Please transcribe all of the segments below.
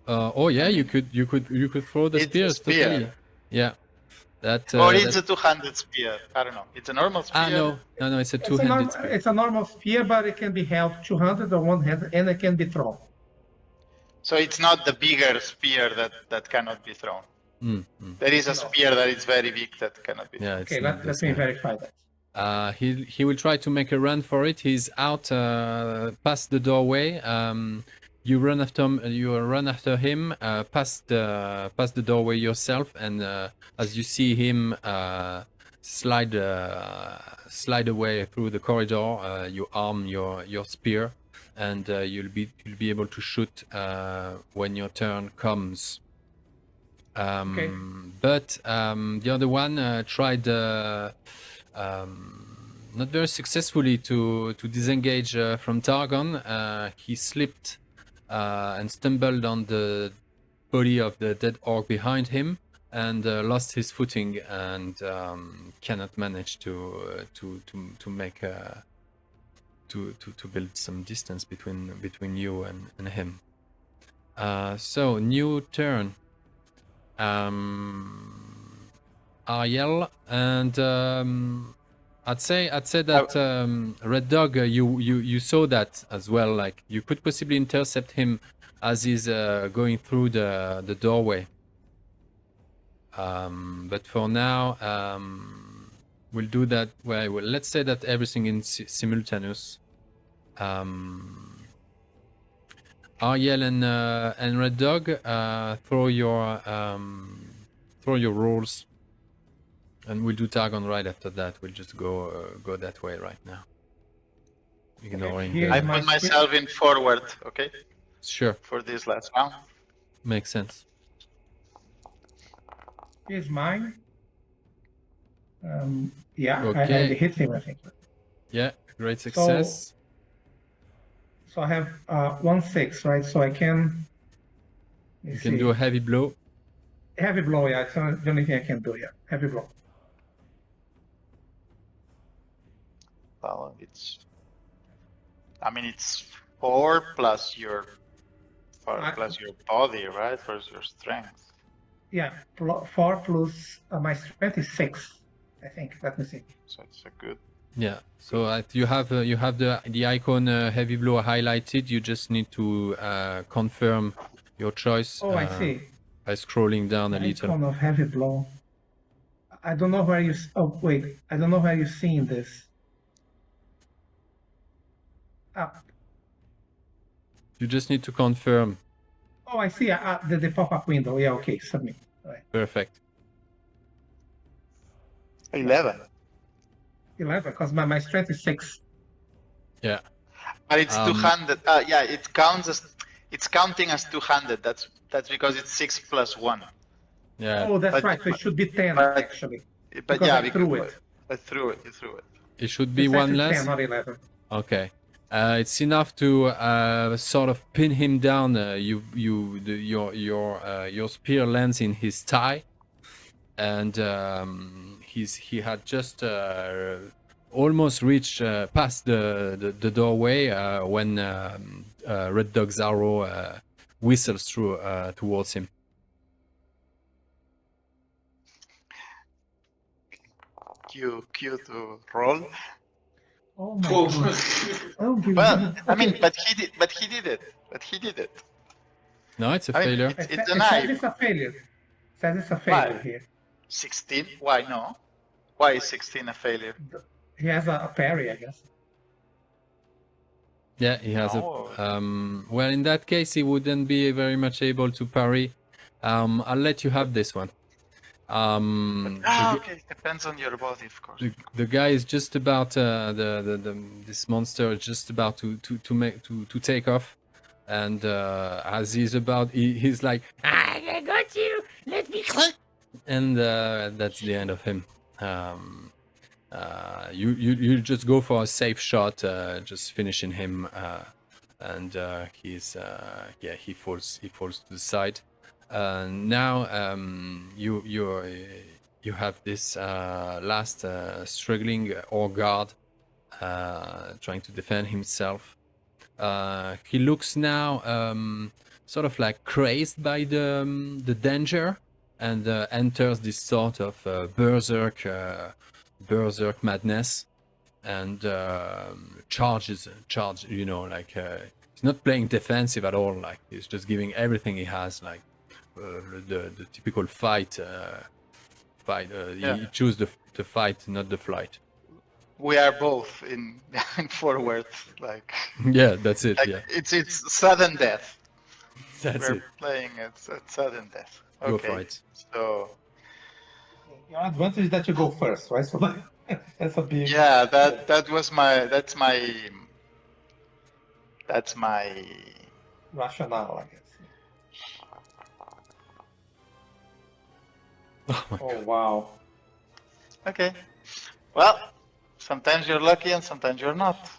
Oh yeah, you could throw the It's a spears spear. totally. Yeah, that. Or it's a two-handed spear. I don't know. It's a normal spear. No, it's a It's a two-handed spear. it's a normal spear, but it can be held two-handed or one-handed, and it can be thrown. So it's not the bigger spear that cannot be thrown. There is a spear that is very big that cannot be thrown. Yeah, it's Okay, not let me verify that. he will try to make a run for it. He's out past the doorway. You run after him past the doorway yourself, and as you see him slide away through the corridor, you arm your spear, and you'll be able to shoot when your turn comes. Okay. But the other one tried not very successfully to disengage from Targon. He slipped and stumbled on the body of the dead orc behind him, and lost his footing, and cannot manage to make to build some distance between you and him. So new turn. Ariel, and I'd say that Red Dog, you saw that as well. Like, you could possibly intercept him as he's going through the doorway. But for now, we'll do that. Well, let's say that everything is simultaneous. Ariel and Red Dog, throw your rolls, and we'll do Targon right after that. We'll just go that way right now. Ignoring. Here I my put myself in forward, okay, Sure, for this last round. makes sense. Here's mine. Yeah, Okay. I hit him, I think. Yeah, great success. So I have 1/6, right? So I can. You can do a heavy blow. Heavy blow, yeah. It's the only thing I can do, yeah. Heavy blow. Well, it's 4 plus your body, right? For your strength. Yeah, 4 plus my strength is 6, I think. Let me see. So it's a good. Yeah. So you have the icon heavy blow highlighted. You just need to confirm your choice. Oh, I see. By scrolling down a little. Icon of heavy blow. I don't know where you. Oh wait, I don't know where you're seeing this. Ah. You just need to confirm. Oh, I see. The pop-up window. Yeah. Okay. Submit. Right. Perfect. 11. 11, because my strength is 6. Yeah. But it's two-handed. Yeah, it's counting as two-handed. That's because it's 6 plus 1. Yeah. Oh, that's But- right. So it should be 10 but- actually. But Because yeah, I threw it. I threw it. You threw it. It should be It's one actually less. 10, not 11. Okay. It's enough to sort of pin him down. Your spear lands in his thigh, and he had just almost reached past the doorway when Red Dog's arrow whistles through towards him. Q to roll. Oh my god. Oh, Well, I mean, okay. but he did it. No, it's a I mean, failure. it's It a says knife. it's a failure. It says it's a failure Why? here. 16? Why no? Why is 16 a failure? He has a parry, I guess. Yeah, he has No. well, in that case, he wouldn't be very much able to parry. I'll let you have this one. Okay, depends on your body, of course. The guy is just about this monster is just about to take off, and as he's about, he's like, I got you, let me click, and that's the end of him. You just go for a safe shot, just finishing him, and he falls to the side. Now you have this last struggling or guard trying to defend himself. He looks now sort of like crazed by the danger, and enters this sort of berserk madness, and charge. You know, like he's not playing defensive at all. Like he's just giving everything he has. Like the typical fight. You choose the fight, not the flight. We are both in forward, like. Yeah, that's it. Like, yeah, it's sudden death. that's We're it. playing at sudden death. Okay. Go for it. So. Your advantage is that you go first, right? So that's a big. Yeah, that's my rationale, I guess. Oh wow. Okay. Well, sometimes you're lucky and sometimes you're not.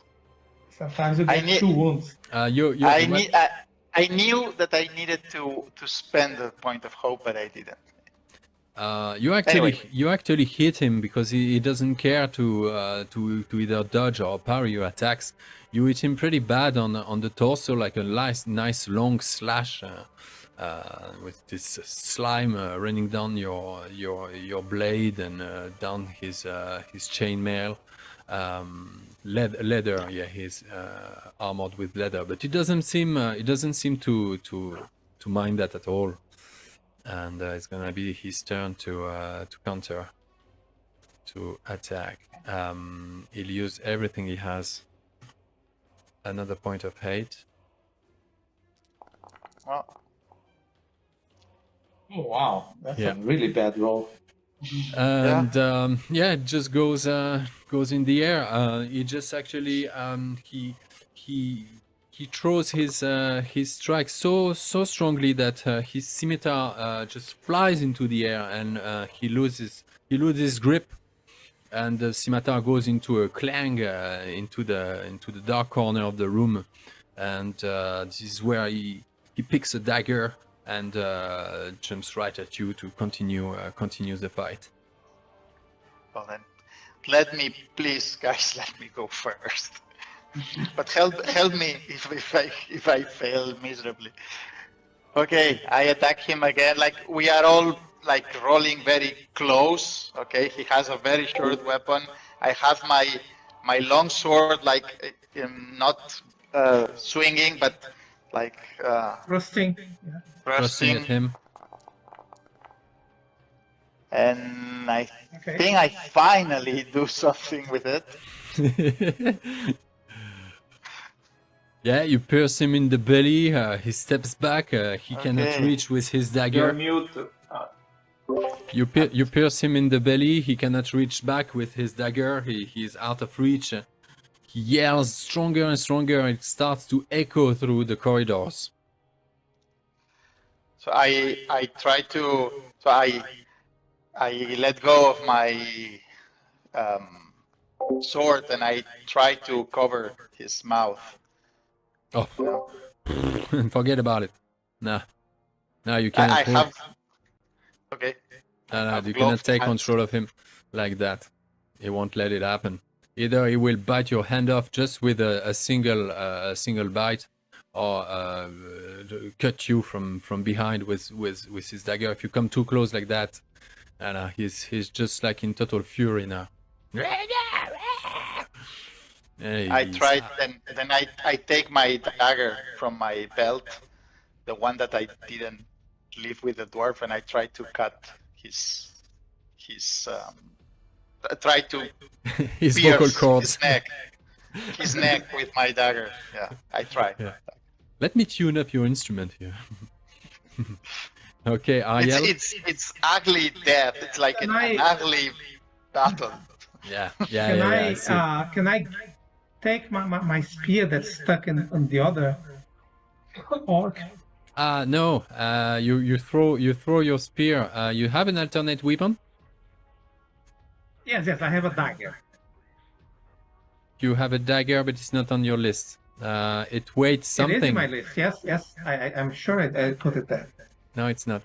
Sometimes you get 2 wounds. I knew that I needed to spend a point of hope, but I didn't. You actually hit him because he doesn't care to either dodge or parry your attacks. You hit him pretty bad on the torso, like a nice long slash with this slime running down your blade and down his chainmail. Leather, yeah, he's armored with leather, but it doesn't seem to mind that at all. And it's gonna be his turn to counter, to attack. He'll use everything he has. Another point of hate. Well. Oh wow, that's a really bad roll. And it just goes in the air. He just actually he throws his strike so strongly that his scimitar just flies into the air, and he loses grip, and the scimitar goes into a clang into the dark corner of the room, and this is where he picks a dagger and jumps right at you to continue the fight. Well then, let me go first. But help me if I fail miserably. Okay, I attack him again. Like, we are all like rolling very close. Okay, he has a very short weapon. I have my long sword, like not swinging, but like thrusting at him. And I think I finally do something with it. Yeah, you pierce him in the belly. He steps back. He cannot reach with his dagger. You're mute. You pierce him in the belly. He cannot reach back with his dagger. He's out of reach. He yells stronger and stronger. It starts to echo through the corridors. So I try to. So I let go of my sword and I try to cover his mouth. Oh, forget about it. No, you cannot. I have. Okay. No, you cannot take control of him like that. He won't let it happen. Either he will bite your hand off just with a single bite, or cut you from behind with his dagger. If you come too close like that, and he's just like in total fury now. I tried, then I take my dagger from my belt, the one that I didn't leave with the dwarf, and I try to cut his try to his pierce vocal cords, his neck with my dagger. Yeah, I try. Yeah. Let me tune up your instrument here. Okay, Ariel. It's ugly death. It's like an ugly battle. Yeah. Can I take my spear that's stuck in the other orc? No. You throw your spear. You have an alternate weapon? Yes, I have a dagger. You have a dagger, but it's not on your list. It weighs something. It is in my list. Yes. I'm sure I put it there. No, it's not.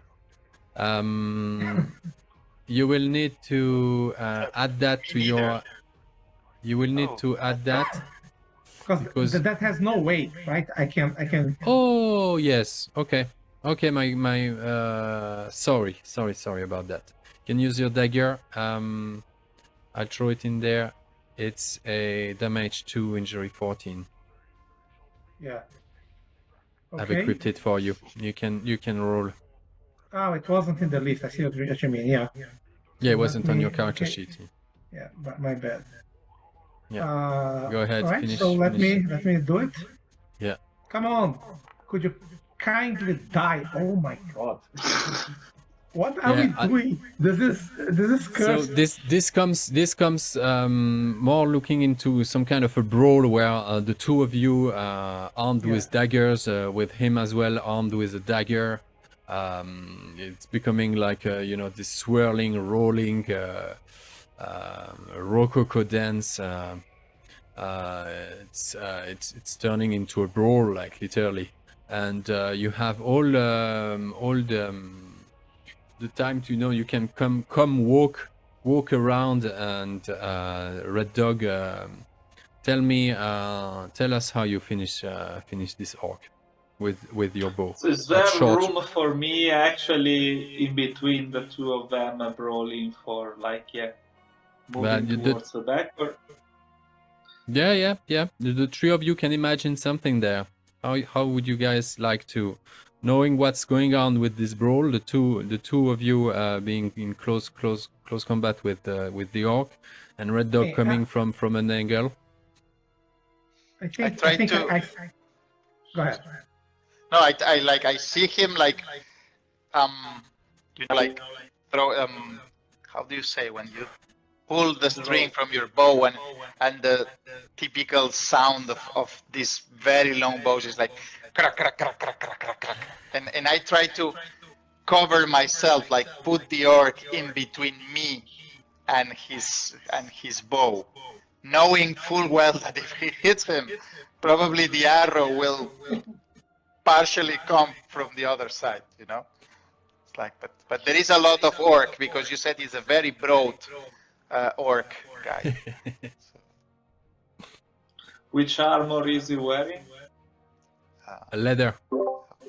You will need to add that to your. You will need to add that Because that has no weight, right? I can. oh yes, okay, my sorry about that. You can use your dagger. I'll throw it in there. It's a damage 2, injury 14. Yeah. I've Okay. equipped it for you. You can roll. Oh, it wasn't in the list. I see what you mean. Yeah. Yeah, it Let wasn't on me- your character okay. sheet. Yeah, but my bad. Yeah. Go ahead, All right. finish. So let finish. me do it. Yeah. Come on. Could you kindly die? Oh my god. What are we doing? This is So cursed. this comes more looking into some kind of a brawl where the two of you armed with daggers, with him as well armed with a dagger. It's becoming like this swirling, rolling rococo dance. It's turning into a brawl, like literally, and you have all the time to know you can come walk around, and Red Dog, tell us how you finish this orc with your bow. So is there Short. room for me actually in between the two of them brawling for moving towards the back? Or... Yeah. The three of you can imagine something there. How would you guys like to, knowing what's going on with this brawl, the two of you being in close combat with the orc, and Red Dog coming from an angle? I think I go ahead. No, I see him like throw how do you say when you pull the string from your bow, and the typical sound of these very long bows is like crack crack crack crack crack crack crack, and I try to cover myself, like put the orc in between me and his bow, knowing full well that if he hits him, probably the arrow will partially come from the other side, It's like, but there is a lot of orc, because you said he's a very broad orc guy. Which armor is he wearing? Leather.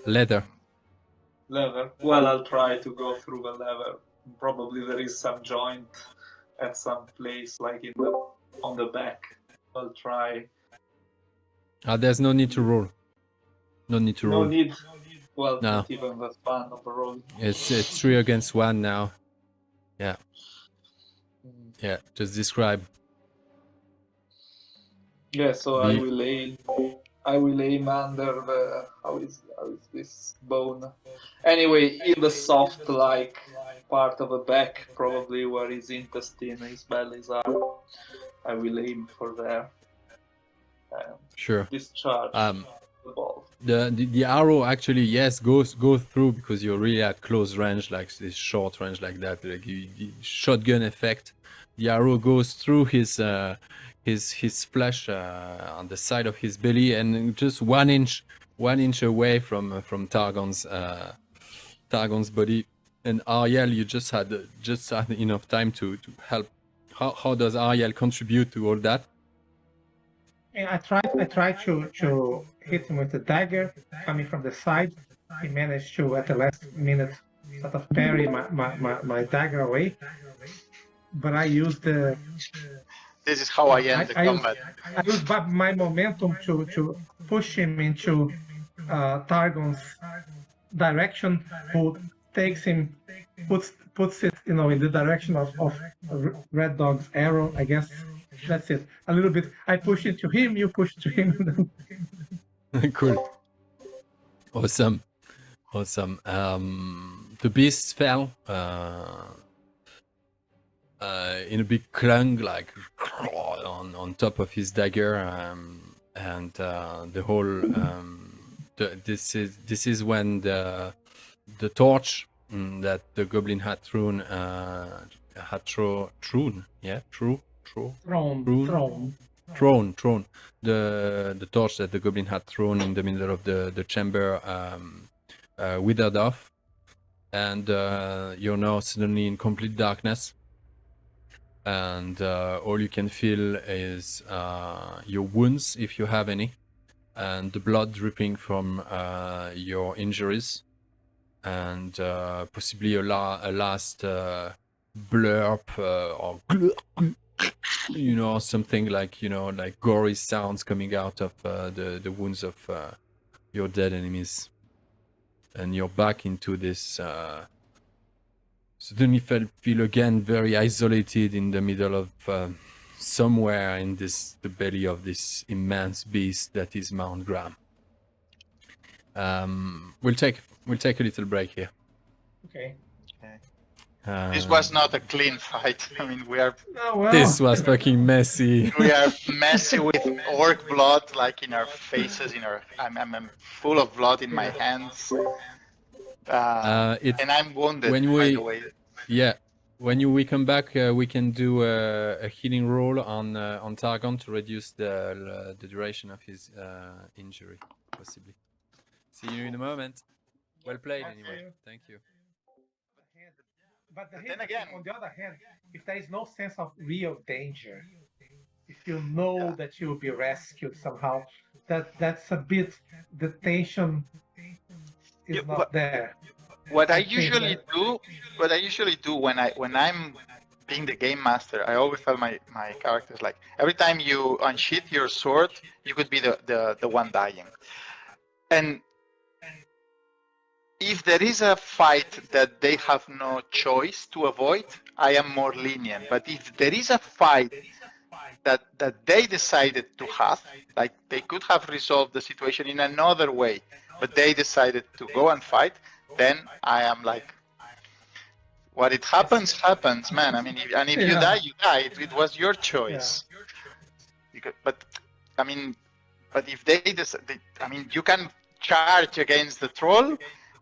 Leather. Well, I'll try to go through the leather. Probably there is some joint at some place, like on the back. I'll try. There's no need to roll. No need to roll. No need. Well, no. Not even the fun of a roll. It's 3 against 1 now. Yeah. Yeah. Just describe. Yeah. So I will aim under the how is this bone? Anyway, in the soft like part of the back, probably where his intestine, his bellies are. I will aim for there. Sure. Discharge the ball. The arrow actually, yes, goes through, because you're really at close range, like this short range like that, like the shotgun effect. The arrow goes through his flesh on the side of his belly, and just 1 inch away from Targon's body. And Ariel, you just had enough time to help. How does Ariel contribute to all that? And I tried to hit him with the dagger coming from the side. He managed to, at the last minute, sort of parry my dagger away. But I used the. This is how I end the combat. I used my momentum to push him into Targon's direction, who takes him, puts it, in the direction of Red Dog's arrow, I guess. That's it. A little bit. I push it to him, you push to him. Cool. Awesome. The beast fell in a big clung, like on top of his dagger, and the whole. This is when the torch that the goblin had thrown. Thrown. The torch that the goblin had thrown in the middle of the chamber withered off, and you're now suddenly in complete darkness. and all you can feel is your wounds, if you have any, and the blood dripping from your injuries, and possibly a last blurp or something like like gory sounds coming out of the wounds of your dead enemies, and you're back into this suddenly feel again very isolated in the middle of somewhere in the belly of this immense beast that is Mount Graham. We'll take a little break here. Okay. This was not a clean fight. I mean, Oh, well. This was fucking messy. we are messy with orc blood, like in our faces. I'm full of blood in my hands, and I'm wounded. when by we- the way. Yeah, when we come back, we can do a healing roll on Targon to reduce the duration of his injury, possibly. See you in a moment. Well played, anyway. Thank you. But then again- on the other hand, if there is no sense of real danger, if you know that you will be rescued somehow, that's a bit, the tension is Yeah, not there. What I think usually do when I'm being the game master, I always tell my characters, like, every time you unsheath your sword, you could be the one dying. And if there is a fight that they have no choice to avoid, I am more lenient. But if there is a fight that they decided to have, like they could have resolved the situation in another way, but they decided to go and fight, then I am like, what it happens, man. I mean, if you die, you die. It was your choice. But if they decide, you can charge against the troll,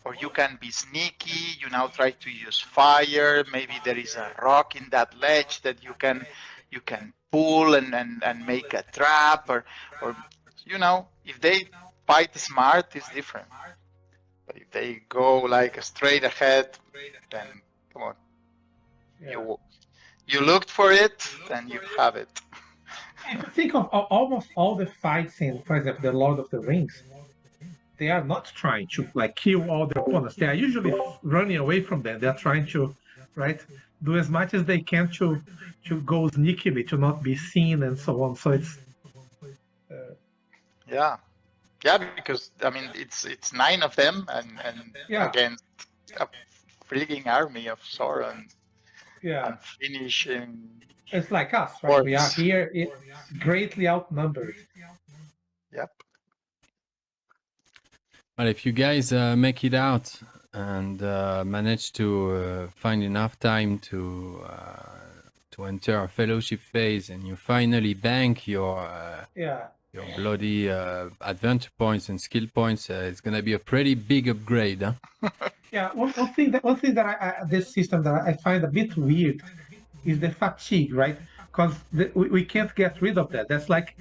or you can be sneaky. You now try to use fire. Maybe there is a rock in that ledge that you can pull and make a trap, or if they fight smart, it's different. But if they go like straight ahead, then come on. Yeah. You looked for it, then you have it. If you think of almost all the fights in, for example, the Lord of the Rings, they are not trying to like kill all their opponents. They are usually running away from them. They are trying to, do as much as they can to go sneakily, to not be seen, and so on. So it's Yeah, because it's 9 of them, and against a freaking army of Sauron. And finishing. It's like us, right? Orcs. We are here, greatly outnumbered. Yep. Well, if you guys make it out and manage to find enough time to enter a fellowship phase, and you finally bank your bloody adventure points and skill points, it's gonna be a pretty big upgrade, huh? Yeah, one thing that I this system that I find a bit weird is the fatigue, right? Because we can't get rid of that. That's like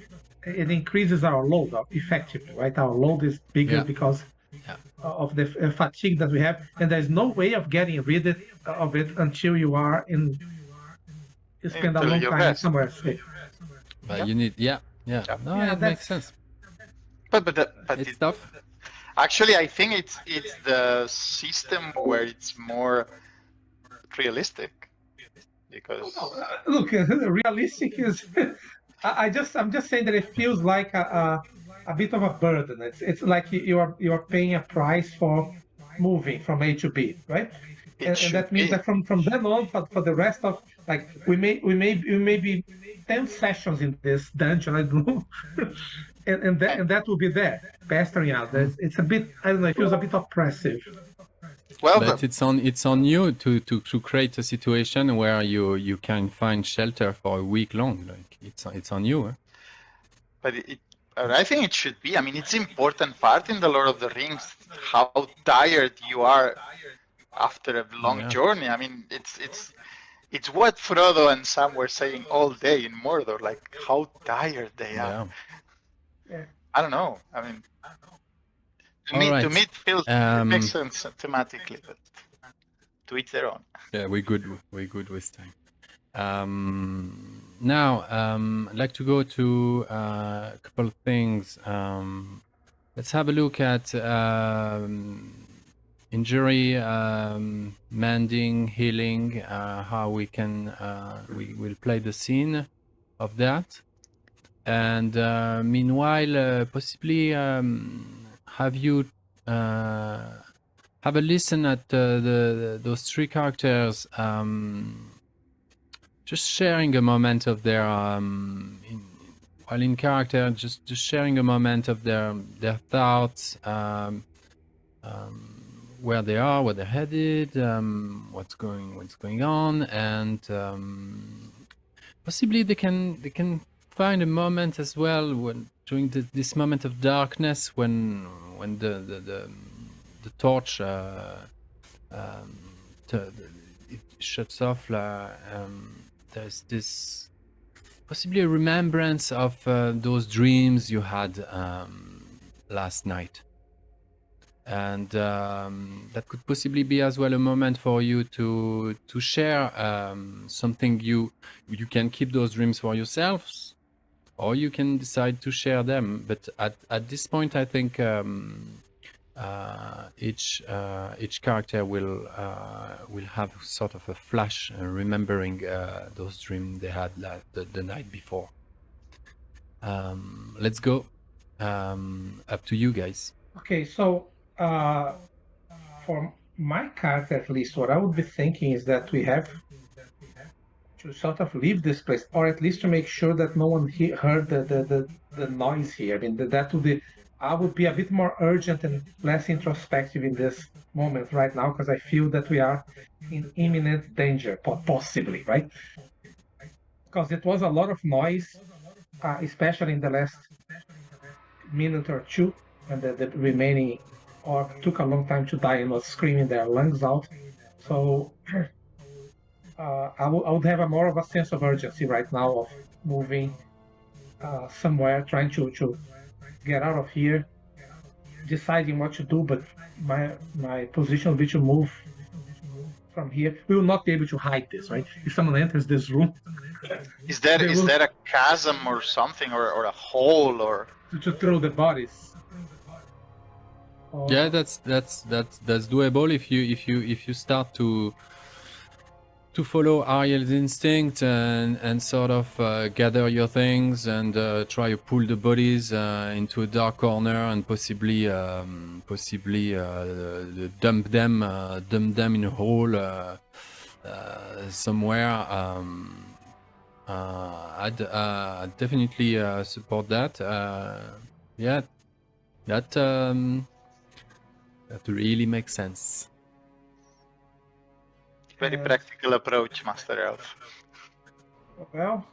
it increases our load effectively, right? Our load is bigger because of the fatigue that we have, and there's no way of getting rid of it until you are you spend a long time somewhere safe. But you need, it makes sense. But it's tough. Actually, I think it's the system where it's more realistic, because look, realistic is. I'm just saying that it feels like a bit of a burden. It's like you are paying a price for moving from A to B, right? And that means that from then on, for the rest of, like, we may be 10 sessions in this dungeon, I don't know. and that will be there, pestering us. It's a bit, I don't know, it feels a bit oppressive. Well, but it's on you to create a situation where you can find shelter for a week long. Like it's on you. Huh? But I think it should be. I mean, it's important part in the Lord of the Rings how tired you are after a long journey. I mean, it's what Frodo and Sam were saying all day in Mordor, like how tired they are. Yeah. I don't know. I mean, to me it feels it makes sense thematically, but to each their own. Yeah, we're good with time. Now, I'd like to go to a couple of things. Let's have a look at injury, mending, healing, how we can, we will play the scene of that. And meanwhile, possibly have you have a listen at those three characters, just sharing a moment of their while in character, just sharing a moment of their thoughts, where they are, where they're headed, what's going on, and possibly they can find a moment as well when during this moment of darkness when the torch it shuts off. There's this possibly a remembrance of those dreams you had last night, and that could possibly be as well a moment for you to share something. You can keep those dreams for yourselves, or you can decide to share them. But at this point, I think each character will have sort of a flash, remembering those dreams they had the night before. Let's go. Up to you guys. Okay, so for my character, at least, what I would be thinking is that we have to sort of leave this place, or at least to make sure that no one heard the noise here. I mean, that would be. I would be a bit more urgent and less introspective in this moment right now, because I feel that we are in imminent danger, possibly, right? Because it was a lot of noise, especially in the last minute or two, and the remaining orc took a long time to die and was screaming their lungs out. So I would have a more of a sense of urgency right now of moving somewhere, trying to get out of here, deciding what to do. But my position will be to move from here. We will not be able to hide this, right? If someone enters this room, is there a chasm or something, or a hole, or to throw the bodies? Yeah, that's doable if you start to follow Ariel's instinct and sort of gather your things and try to pull the bodies into a dark corner and possibly dump them in a hole somewhere. I'd definitely support that. Yeah, that really makes sense. very practical approach, Master Elf? Well,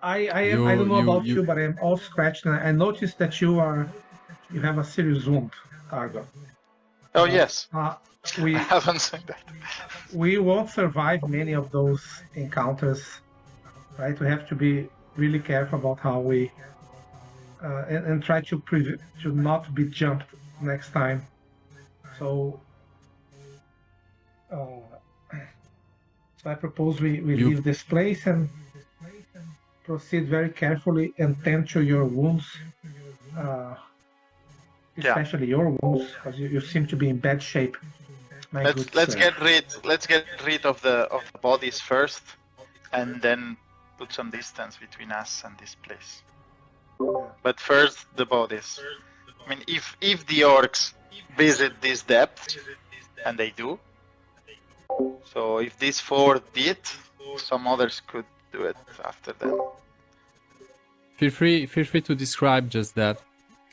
I don't know about you, but I'm all scratched, and I noticed that you have a serious wound, Argo. Oh yes. I haven't seen that. We won't survive many of those encounters, right? We have to be really careful about how we and try to not be jumped next time. So I propose we leave this place and proceed very carefully and tend to your wounds, especially your wounds, because you seem to be in bad shape. Let's get rid of the bodies first, and then put some distance between us and this place. But first, the bodies. I mean, if the orcs visit this depth, and they do, so if these four did, some others could do it after them. Feel free to describe just that.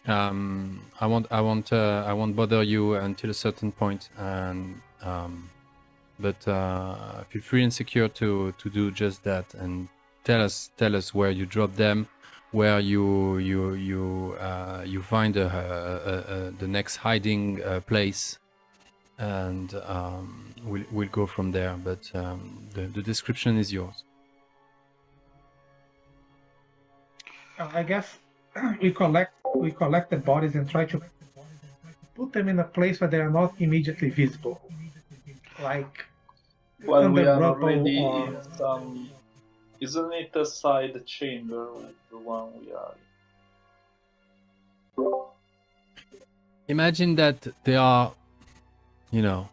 I won't bother you until a certain point, and but feel free and secure to do just that, and tell us where you drop them, where you find the next hiding place, and we'll go from there. But the description is yours. I guess we collect the bodies and try to put them in a place where they are not immediately visible. Like Well, under we are rubble already or in some. Isn't it a side chamber, the one we are in? Imagine that there are, you know,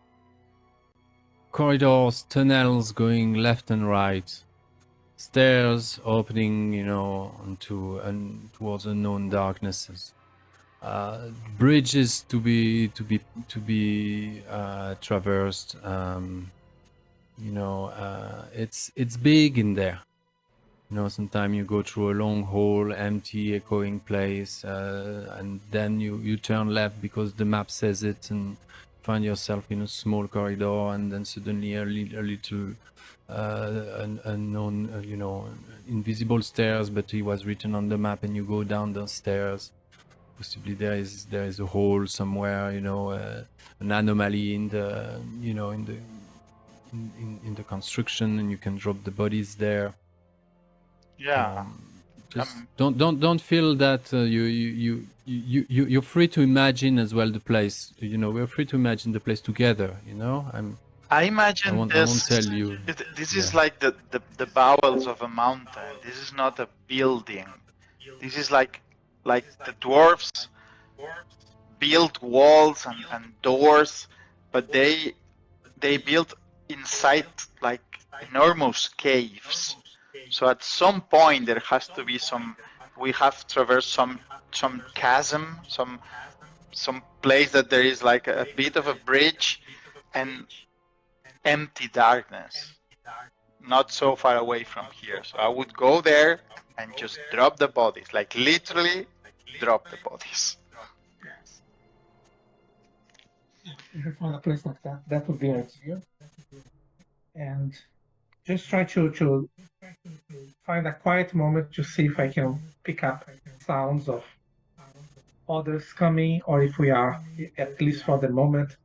corridors, tunnels going left and right, stairs opening, you know, onto and towards unknown darknesses, bridges to be traversed. You know, it's big in there. You know, sometimes you go through a long hall, empty, echoing place, and then you turn left because the map says it, and find yourself in a small corridor, and then suddenly a little unknown, you know, invisible stairs, but it was written on the map, and you go down those stairs. Possibly there is a hole somewhere, you know, an anomaly in the, you know, in the construction, and you can drop the bodies there. Yeah. Just don't feel that you're free to imagine as well the place. You know, we're free to imagine the place together. You know, I imagine I won't tell you. This is like the bowels of a mountain. This is not a building. This is like the dwarfs built walls and doors, but they built inside like enormous caves. So at some point there has to be we have traversed some chasm, some place that there is like a bit of a bridge and empty darkness, not so far away from here. So I would go there and just drop the bodies, like literally drop the bodies. if you find a place like that, that would be ideal. And just try to find a quiet moment to see if I can pick up sounds of others coming, or if we are, at least for the moment,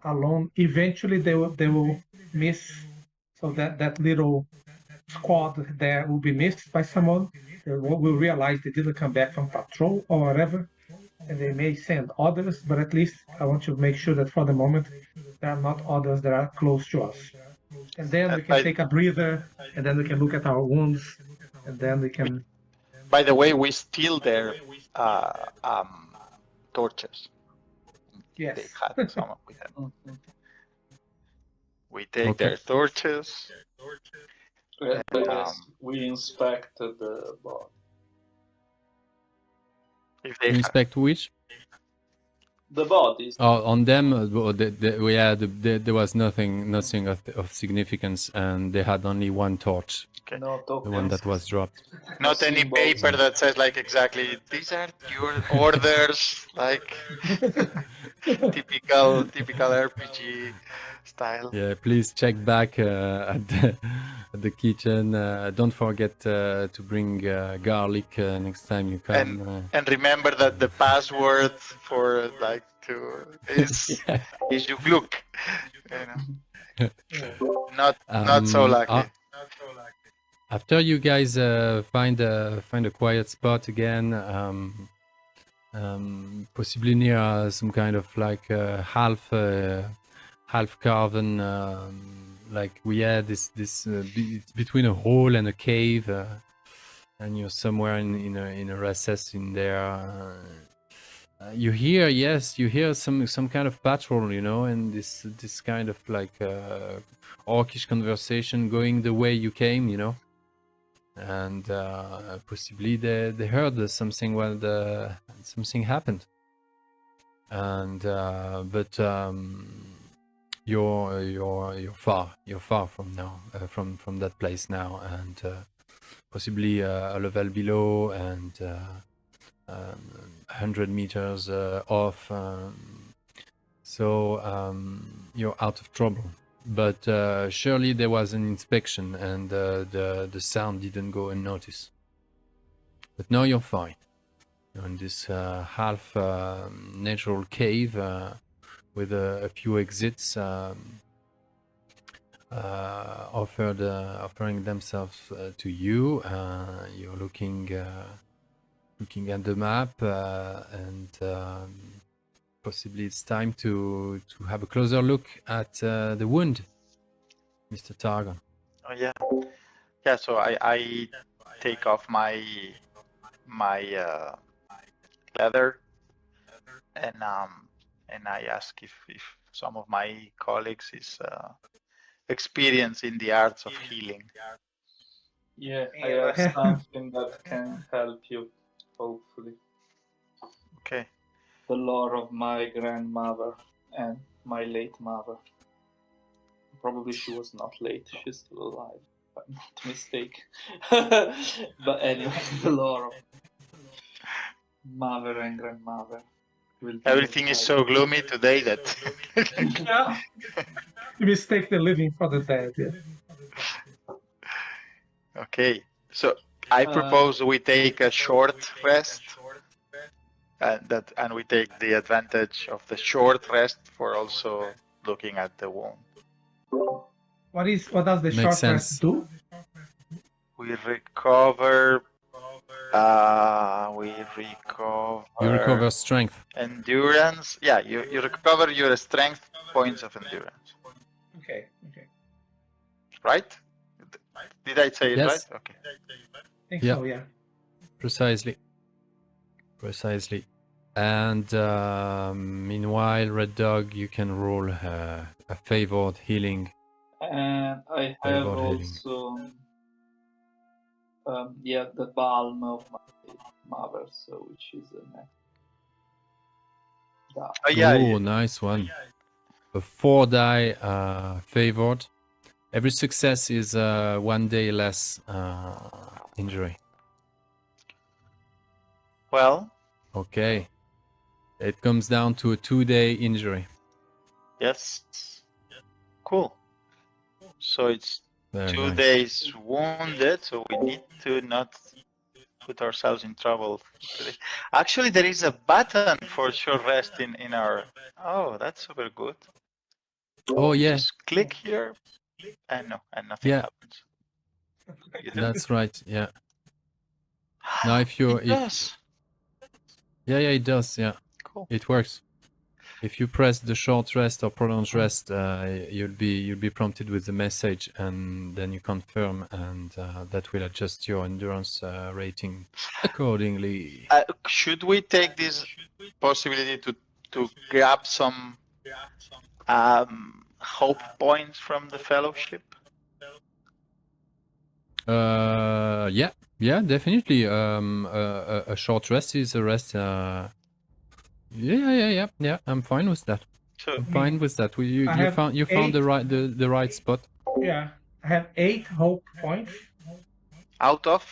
alone. Eventually they will miss, so that little squad there will be missed by someone. They will realize they didn't come back from patrol or whatever, and they may send others, but at least I want to make sure that for the moment there are not others that are close to us. And then we can take a breather, and then we can look at our wounds, and then we can... By the way, we steal their torches. Yes. They had some with them. We take their torches. Yes, we inspected the body. If they Inspect which? The bodies. Oh, on them, there was nothing of significance, and they had only one torch, Okay. No the one tokens. that was dropped. Not any paper that says like exactly these are your orders, like typical RPG style. Yeah, please check back at the kitchen. Don't forget to bring garlic next time you come. And remember that the password for like is you look, you know. Not so lucky. After you guys find a quiet spot again, possibly near some kind of like half carven, like we had this between a hole and a cave, and you're somewhere in a recess in there. You hear some kind of patrol, you know, and this kind of like orcish conversation going the way you came, you know. And possibly they heard something when something happened, and but you're far from now from that place now, and possibly a level below, and 100 meters off, so you're out of trouble. But surely there was an inspection, and the sound didn't go unnoticed. But now you're fine. You're in this half natural cave with a few exits offering themselves to you. You're looking at the map, and possibly it's time to have a closer look at the wound Mr. Targon. Oh yeah, yeah. So I take off my leather, and I ask if some of my colleagues is experienced in the arts of healing. Yeah, I have something that can help you, hopefully. Okay. The lore of my grandmother and my late mother. Probably she was not late, she's still alive, if I'm not mistaken. But anyway, the lore of mother and grandmother. Everything is so gloomy today that. Yeah. You mistake the living for the dead. Yeah. Okay, so I propose we take a short rest, and we take the advantage of the short rest for also looking at the wound. What does the Makes short sense. rest do? We recover. You recover strength. Endurance. Yeah, you recover your strength points of endurance. Okay. Right? Did I say it Yes. right? Okay. I think Yeah. so, yeah. Precisely. And meanwhile, Red Dog, you can roll a favored healing. And I have Favored healing. also the balm of my mother, so which is the next. Oh yeah. Oh, nice one. A 4-die favored. Every success is 1 day less injury. Well, Okay. It comes down to a 2-day injury. yes. Cool. So it's Very 2 nice. days wounded, so we need to not put ourselves in trouble. Actually, there is a button for short rest in our. Oh, that's super good. Oh yeah, Just click here, and nothing Yeah. happens. You do? that's right. Yeah. Now if It does. Yeah, it does. Yeah, Cool. it works. If you press the short rest or prolonged rest, you'll be prompted with the message, and then you confirm, and that will adjust your endurance rating accordingly. Should we take this possibility to grab some hope points from the fellowship? Yeah, definitely. A short rest is a rest. Yeah. I'm fine with that. So I'm fine with that. You I have found 8. the right spot. Yeah. I have 8 hope points out of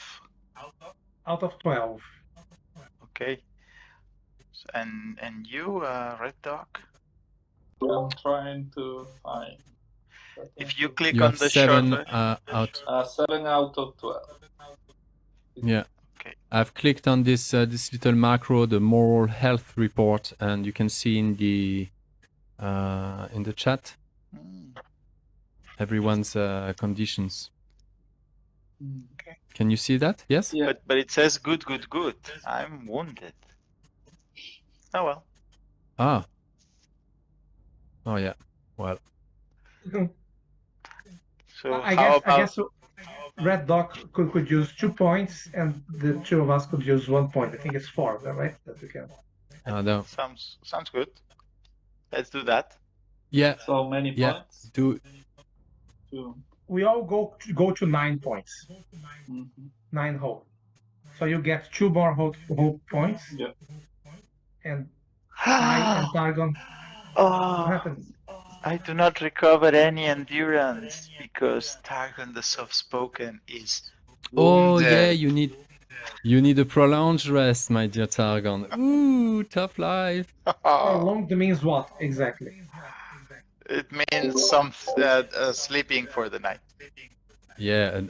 out of 12. okay. And you, Red Dog, I'm trying to find. if you click You on have the 7 short out. 7 out of 12. Yeah. Okay. I've clicked on this little macro, the moral health report, and you can see in the chat everyone's conditions. Okay. Can you see that? Yes. Yeah. But it says good. I'm wounded. Oh well. Ah. Oh yeah. Well. So I how about guess Red Dog could use 2 points, and the 2 of us could use 1 point. I think it's 4, right? That we can. No. sounds good. Let's do that. Yeah. So many Yeah. points. Do. 2. We all go to 9 points. Mhm. 9 hope. So you get 2 more hope points. Yeah. And I and Targon. What Oh, happened? I do not recover any endurance because Targon the soft-spoken is Oh wounded. yeah. You need a prolonged rest, my dear Targon. Ooh, tough life. Prolonged means what exactly? It means some sleeping for the night. Yeah.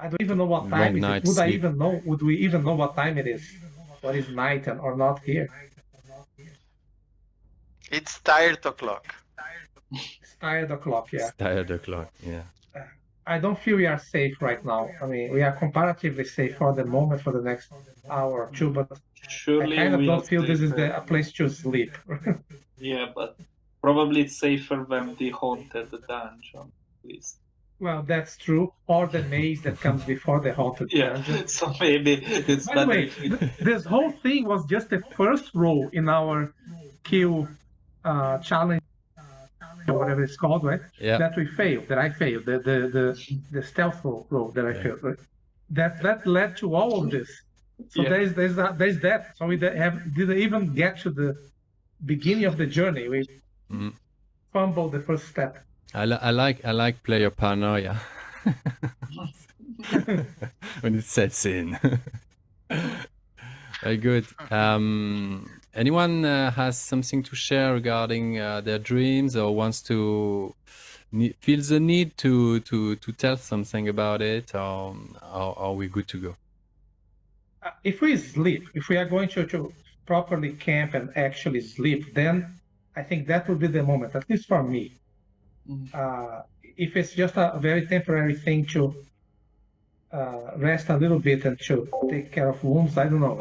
I don't even know what Long time is it. night's sleep. Would we even know what time it is? What is night or not here? It's tired o'clock. It's tired o'clock, yeah. It's tired o'clock. Yeah. I don't feel we are safe right now. I mean, we are comparatively safe for the moment, for the next hour or 2, but Surely I kind of we'll don't feel this is sleep, a place to sleep. Yeah, but Probably it's safer than the haunted dungeon, at least. Well, that's true. Or the maze that comes before the haunted Yeah, dungeon. so maybe it's By the better way, if we... this whole thing was just the first row in our kill challenge, or whatever it's called, right? Yeah. That we failed, that I failed, the stealth row that I Yeah. failed. Right? That led to all of this. So Yeah. there's that. So we didn't even get to the beginning of the journey. We Mhm. fumbled the first step. I like player paranoia when it sets in. Very good. Anyone has something to share regarding their dreams or wants to feels the need to tell something about it, or are we good to go? If we sleep, if we are going to properly camp and actually sleep, then I think that would be the moment, at least for me. If it's just a very temporary thing to rest a little bit and to take care of wounds, I don't know.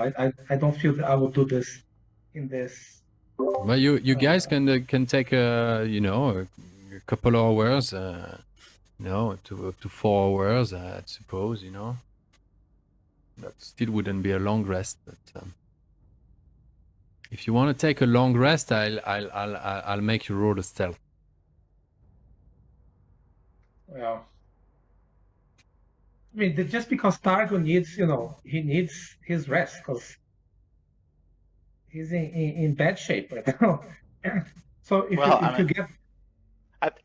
I don't feel that I would do this in this. Well, you guys can take a couple of hours, to 4 hours, I suppose, That still wouldn't be a long rest, but if you want to take a long rest, I'll make you roll a stealth. Well, I mean, just because Targo needs, he needs his rest because he's in bad shape right now. So if you get,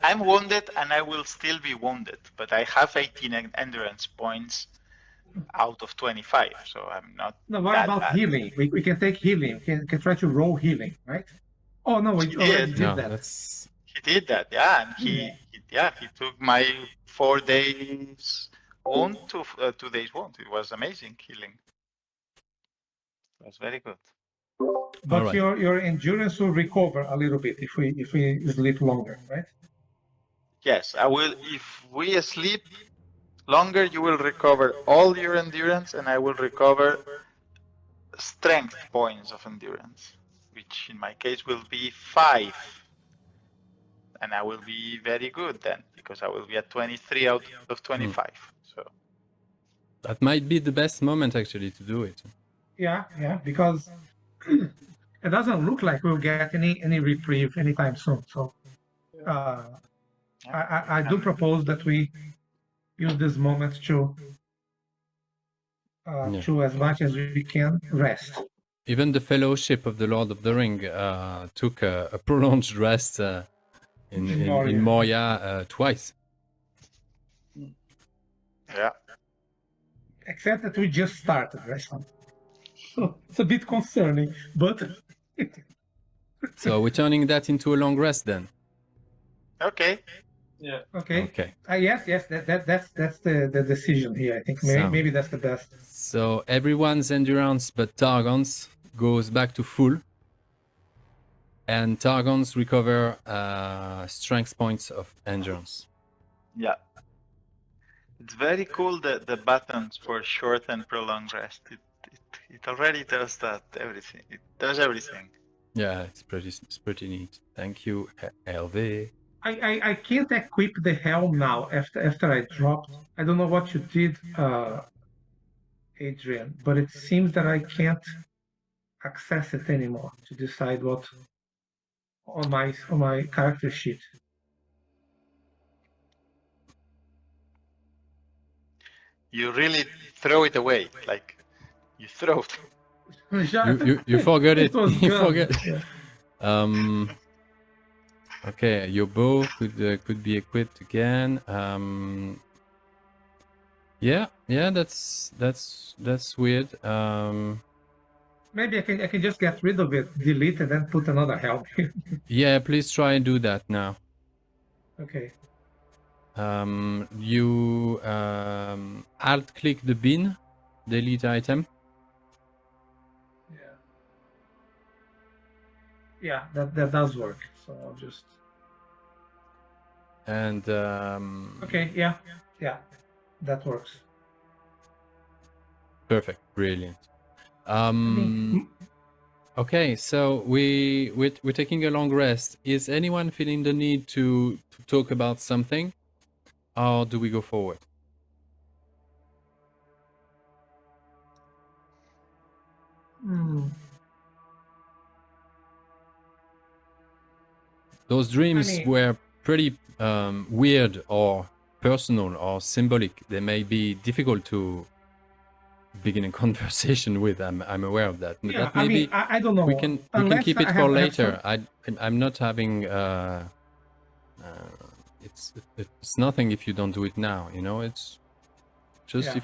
I'm wounded and I will still be wounded, but I have 18 endurance points out of 25, so I'm not. no, what that about bad. healing? We can take healing. We can try to roll healing, right? Oh no, we already did No, that. that's He did that, yeah, and he took my 4 days wound to 2 days wound. It was amazing healing. It was very good. But Alright. your endurance will recover a little bit if we sleep longer, right? Yes, I will. If we sleep longer, you will recover all your endurance, and I will recover strength points of endurance, which in my case will be 5. And I will be very good then, because I will be at 23 out of 25. So that might be the best moment actually to do it. Yeah, because it doesn't look like we'll get any reprieve anytime soon. So I do propose that we use this moment to as much as we can rest. Even the Fellowship of the Lord of the Ring took a prolonged rest in Moria twice. yeah. Except that we just started resting. So it's a bit concerning, but So we're turning that into a long rest then. Okay. Yeah. okay. Okay. Yes, that's the decision here. I think maybe that's the best. So everyone's endurance but Targon's goes back to full. And Targon's recover strength points of endurance. Yeah. It's very cool that the buttons for short and prolonged rest. It already does that everything. It does everything. Yeah, it's pretty neat. Thank you, LV. I can't equip the helm now after I dropped. I don't know what you did, Adrian, but it seems that I can't access it anymore to decide what on my character sheet. You really throw it away, like you throw it. You forgot it. was You gone. forget. Yeah. Okay, your bow could be equipped again. Yeah, that's weird. Maybe I can just get rid of it, delete, and then put another helm here. Yeah, please try and do that now. Okay. You alt click the bin, delete item. Yeah, that does work. So I'll just. And Okay. Yeah, that works. perfect, brilliant. Okay, so we're taking a long rest. Is anyone feeling the need to talk about something, or do we go forward? Hmm. Those dreams mean- were pretty weird or personal or symbolic. They may be difficult to begin a conversation with. I'm aware of that. But Yeah, that maybe I don't know. we can Unless keep it I for have later. some- I'm not having it's nothing if you don't do it now. You know, it's just Yeah.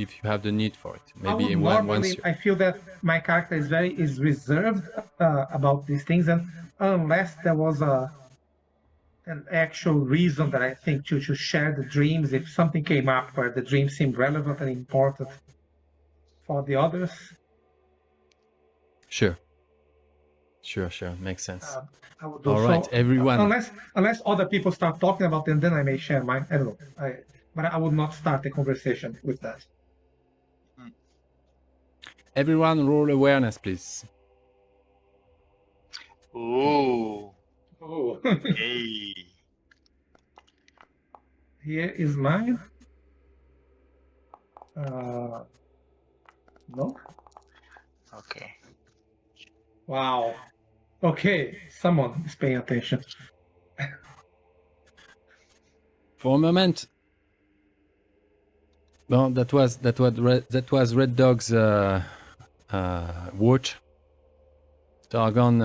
if you have the need for it. I would Maybe normally, once you, I feel that my character is reserved about these things, and unless there was an actual reason that I think to share the dreams, if something came up where the dream seemed relevant and important for the others, sure, makes sense. I would do All right, so. everyone. Unless other people start talking about them, then I may share mine. I don't know. But I would not start a conversation with that. Everyone, roll awareness, please. Ooh. Oh. Hey. Here is mine. No. Okay. Wow. Okay, someone is paying attention. For a moment, well, that was Red Dog's watch. Targon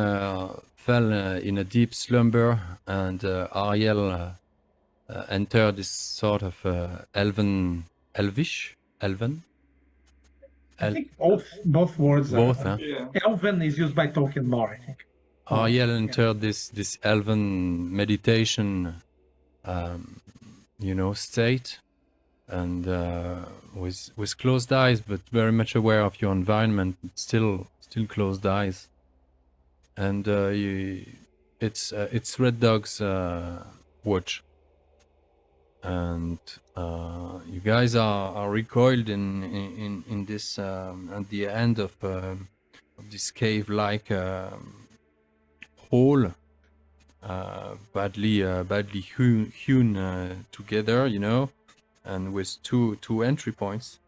fell in a deep slumber, and Ariel entered this sort of elvish. I think both words Both, are. huh? Yeah. Elven is used by Tolkien more, I think. Ariel entered this elven meditation, state, and with closed eyes, but very much aware of your environment. Still closed eyes, and it's Red Dog's watch, and you guys are recoiled in this at the end of this cave-like hole, badly hewn together, and with two entry points.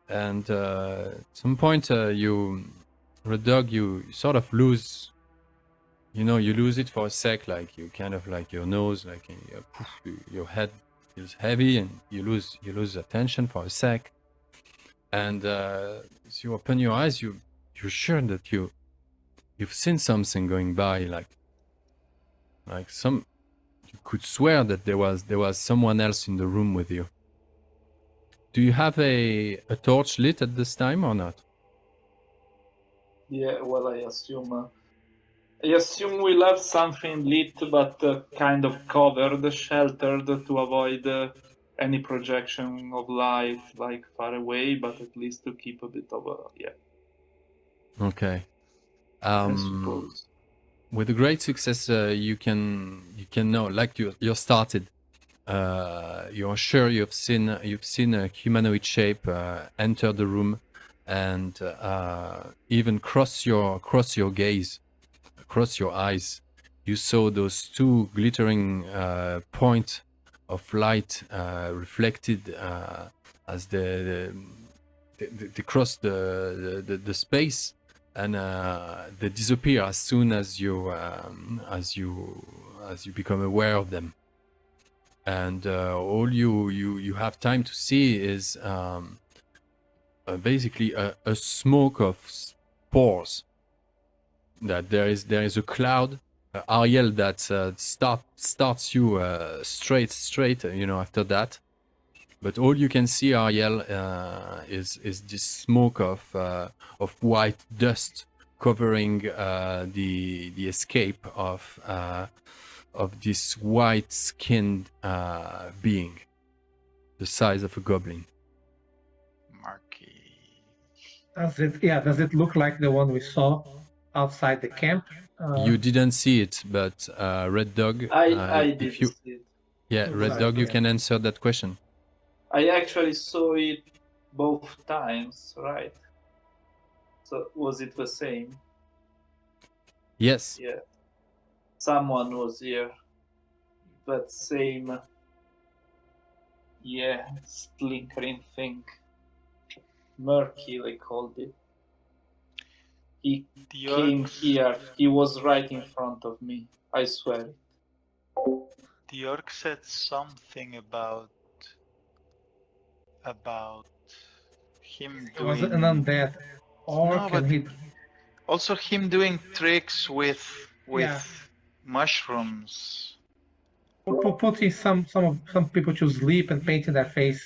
And at some point, Red Dog, you sort of lose. You lose it for a sec, like you kind of like your nose, like your head feels heavy, and you lose attention for a sec. And as you open your eyes, you're sure that you've seen something going by, like you could swear that there was someone else in the room with you. Do you have a torch lit at this time or not? Yeah, well, I assume we'll have something lit, but kind of covered, sheltered to avoid any projection of light, like far away, but at least to keep a bit of Okay. I suppose. With a great success, you can know, like you're started. You're sure you've seen a humanoid shape enter the room, and even cross your gaze, across your eyes. You saw those two glittering points of light reflected as they cross the space, and they disappear as soon as you become aware of them. And all you have time to see is basically a smoke of spores. That there is a cloud, Ariel, that starts you straight. After that, but all you can see, Ariel, is this smoke of white dust covering the escape of this white-skinned being, the size of a goblin. Marky. Does it look like the one we saw outside the camp? You didn't see it, but Red Dog. I did if you, see it. yeah, Red Right, Dog, you yeah. can answer that question. I actually saw it both times, right? So was it the same? Yes. Yeah. Someone was here. That same, slinkering thing. Murky, they called it. He The came orcs, here. He was right in front of me. I swear. the orc said something about him He was an doing undead orc, no, but and he also him doing tricks with Yeah. mushrooms. putting some people to sleep and painting their face.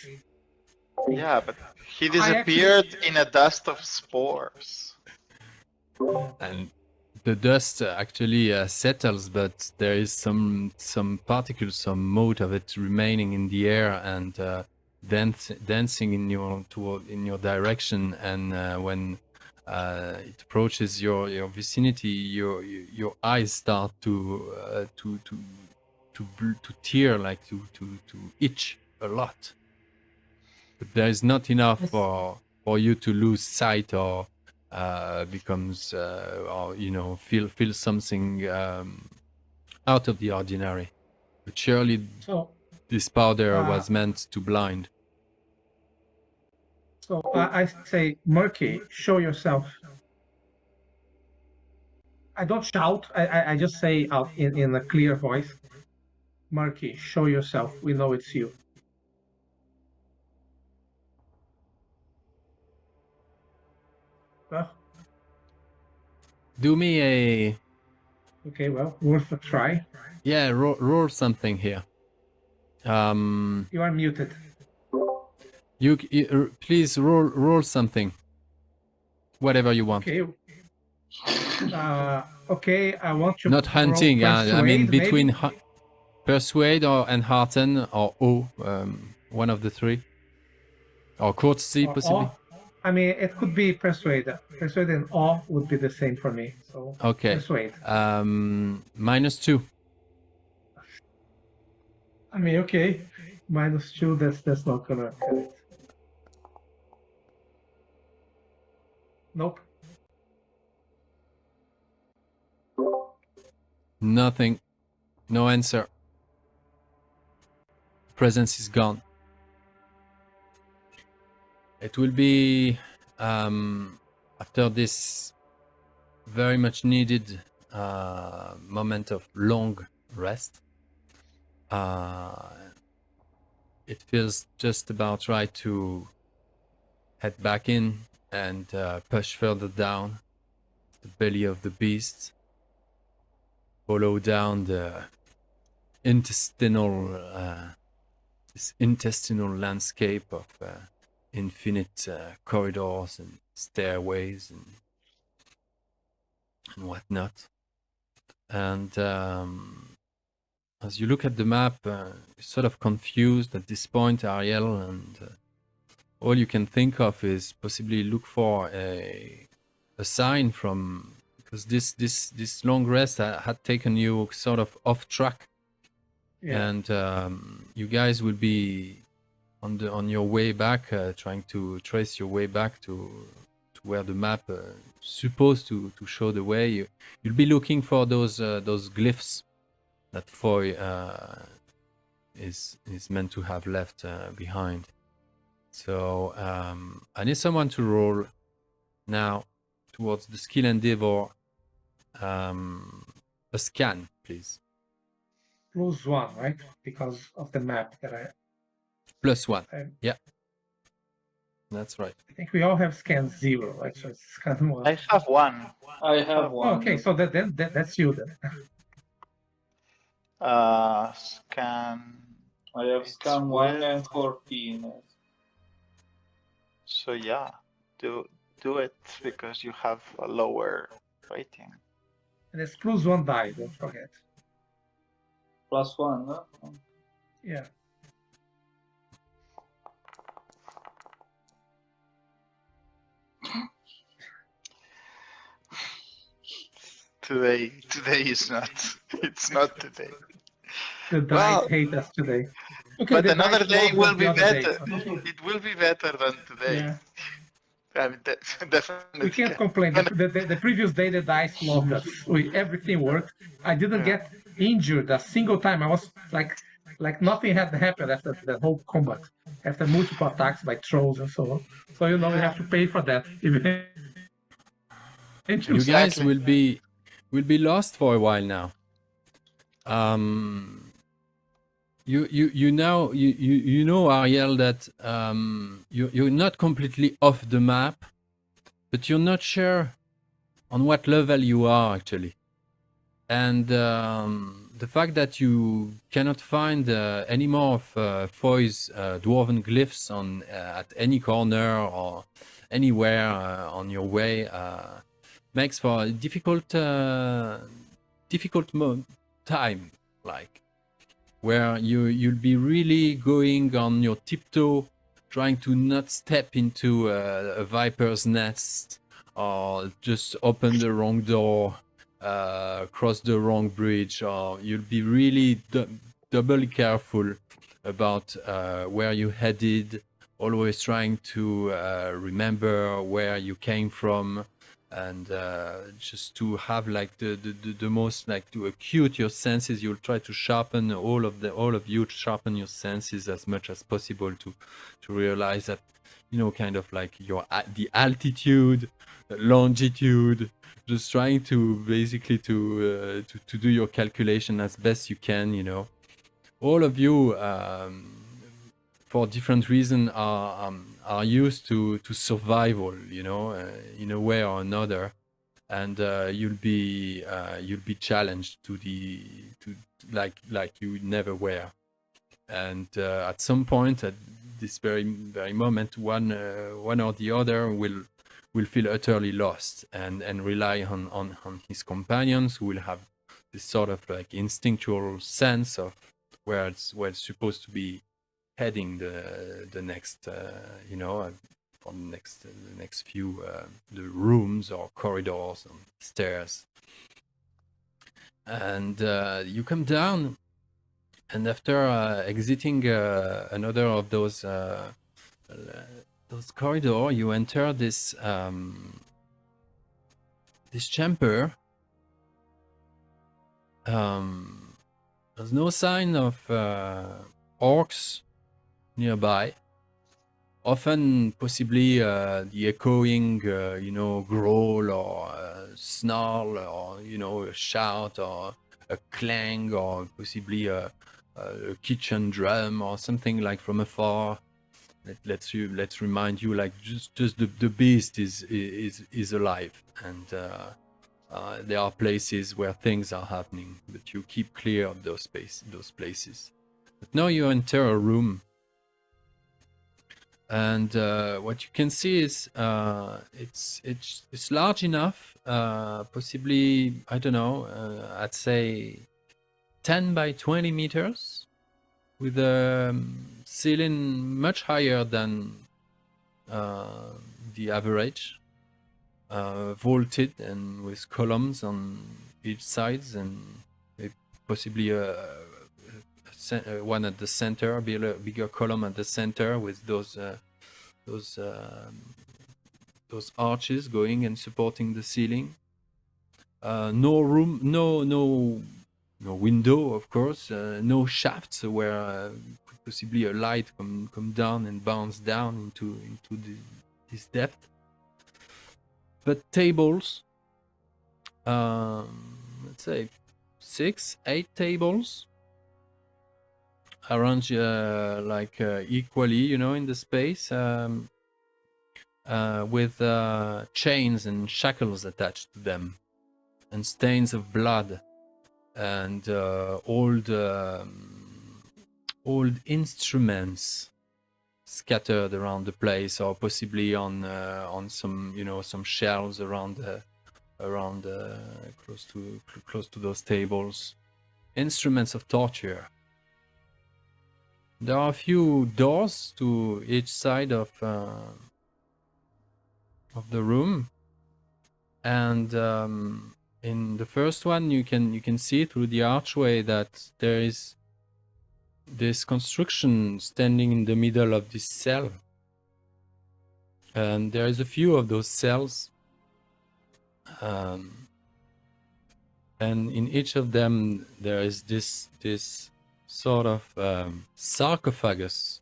Yeah, but he I actually- disappeared in a dust of spores. And the dust actually settles, but there is some particles, some mote of it remaining in the air and dancing in your direction. And when it approaches your vicinity, your eyes start to tear, like to itch a lot. But there is not enough Yes. for you to lose sight or becomes or feel something out of the ordinary. But surely So this powder Uh, was meant to blind. So I say, Murky, show yourself. I don't shout. I just say out in a clear voice, Murky, show yourself. We know it's you. Well, Do me a okay, well, worth a try. roll something here. You are muted. You please roll something, whatever you want. Okay. Okay, I want you Not to hunting. roll I mean persuade, between maybe? persuade and hearten or O, one of the three, or courtesy Or possibly. awe. I mean, it could be persuade. Persuade and awe would be the same for me. So Okay. persuade. -2. I mean, okay, -2. That's not gonna cut it. Nope. Nothing. No answer. Presence is gone. It will be after this very much needed moment of long rest. It feels just about right to head back in and push further down the belly of the beast. Follow down the this intestinal landscape of infinite corridors and stairways and whatnot. And as you look at the map, you're sort of confused at this point, Ariel, and all you can think of is possibly look for a sign from, because this long rest had taken you sort of off track, and you guys will be on your way back, trying to trace your way back to where the map supposed to show the way. You'll be looking for those glyphs that Foy is meant to have left behind. So I need someone to roll now towards the skill endeavor. A scan, please. +1, right? Because of the map that +1. I Yeah, that's right. I think we all have scan 0, right? So it's scan 1. I have one. I have Oh, one. okay, so that's you then. Scan. I have It's scan 1 with- and 14. So yeah, do it because you have a lower rating. And it's +1 die, don't forget. +1, no? Yeah. Today is not. It's not today. The dice Well, hate us today. Okay, But the another dice day love will us the be other day, better. so- It will be better than today. Yeah. I mean, definitely. We can't complain. The previous day the dice loved us. Everything worked. I didn't get injured a single time. I was like nothing had happened after the whole combat. After multiple attacks by trolls and so on. So you have to pay for that. You guys will be lost for a while now. You know Ariel that you're not completely off the map, but you're not sure on what level you are actually, and the fact that you cannot find any more of Foy's dwarven glyphs on at any corner or anywhere on your way makes for a difficult time, like where you'll be really going on your tiptoe, trying to not step into a viper's nest or just open the wrong door, cross the wrong bridge, or you'll be really doubly careful about where you headed, always trying to remember where you came from, and just to have like the most, like, to acute your senses. You'll try to sharpen all of you sharpen your senses as much as possible to realize that, you know, kind of like the altitude, the longitude, just trying to basically to do your calculation as best you can, you know. All of you for different reasons are used to survival, you know, in a way or another, and you'll be challenged to like you never were, and at some point at this very moment, one or the other will feel utterly lost and rely on his companions, who will have this sort of like instinctual sense of where it's supposed to be heading the next you know, for the next few the rooms or corridors and stairs, and you come down, and after exiting another of those corridor, you enter this chamber. There's no sign of orcs nearby. Often, possibly the echoing, you know, growl or snarl, or, you know, a shout or a clang, or possibly a kitchen drum or something like from afar. Let's remind you, like, just the beast is alive, and there are places where things are happening, but you keep clear of those places. But now you enter a room, and what you can see is it's large enough, possibly, I don't know, I'd say 10 by 20 meters, with a ceiling much higher than the average, vaulted and with columns on each sides, and possibly one at the center, a bigger column at the center with those arches going and supporting the ceiling. No room, no window, of course, no shafts where possibly a light come down and bounce down into this depth. But tables, let's say 6-8 tables, arranged like equally, you know, in the space, with chains and shackles attached to them, and stains of blood, and old instruments scattered around the place, or possibly on some, you know, some shelves around close to those tables. Instruments of torture. There are a few doors to each side of the room, and in the first one you can see through the archway that there is this construction standing in the middle of this cell, And there is a few of those cells, and in each of them there is this sort of sarcophagus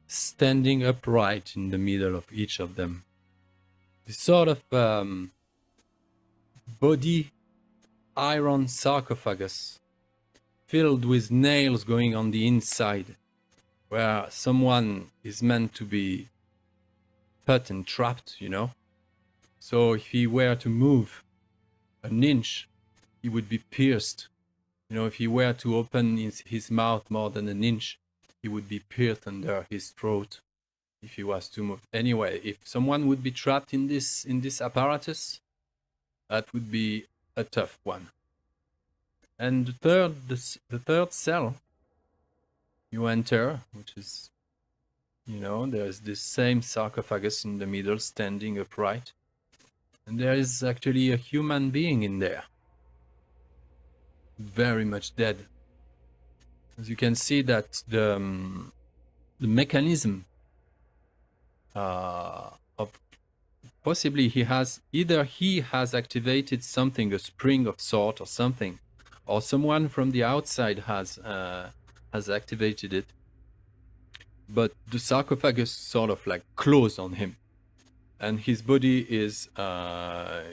standing upright in the middle of each of them. This sort of body iron sarcophagus filled with nails going on the inside, where someone is meant to be put and trapped, you know. So if he were to move an inch, he would be pierced. You know, if he were to open his mouth more than an inch, he would be pierced under his throat if he was to move. Anyway, if someone would be trapped in this apparatus, that would be a tough one. And the third cell you enter, which is, you know, there's this same sarcophagus in the middle standing upright. And there is actually a human being in there. Very much dead. As you can see that the mechanism of possibly he has activated something, a spring of sort or something, or someone from the outside has activated it. But the sarcophagus sort of like closed on him, and his body is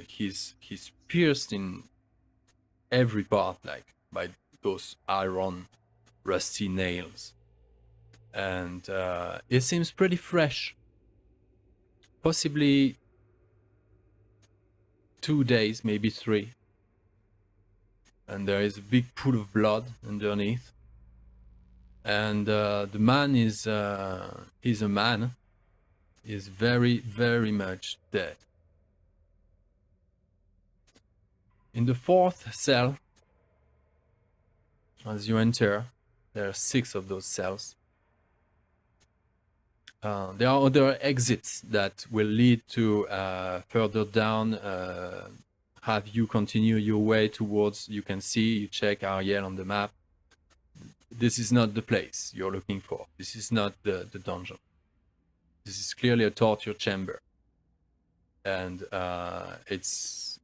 he's pierced in every part, like by those iron rusty nails, and it seems pretty fresh. Possibly 2 days, maybe 3, and there is a big pool of blood underneath. And the man is he's a man, is very, very much dead. In the fourth cell, as you enter, there are 6 of those cells. There are other exits that will lead to further down, have you continue your way towards, you can see, you check Ariel on the map. This is not the place you're looking for. This is not the dungeon. This is clearly a torture chamber. And it's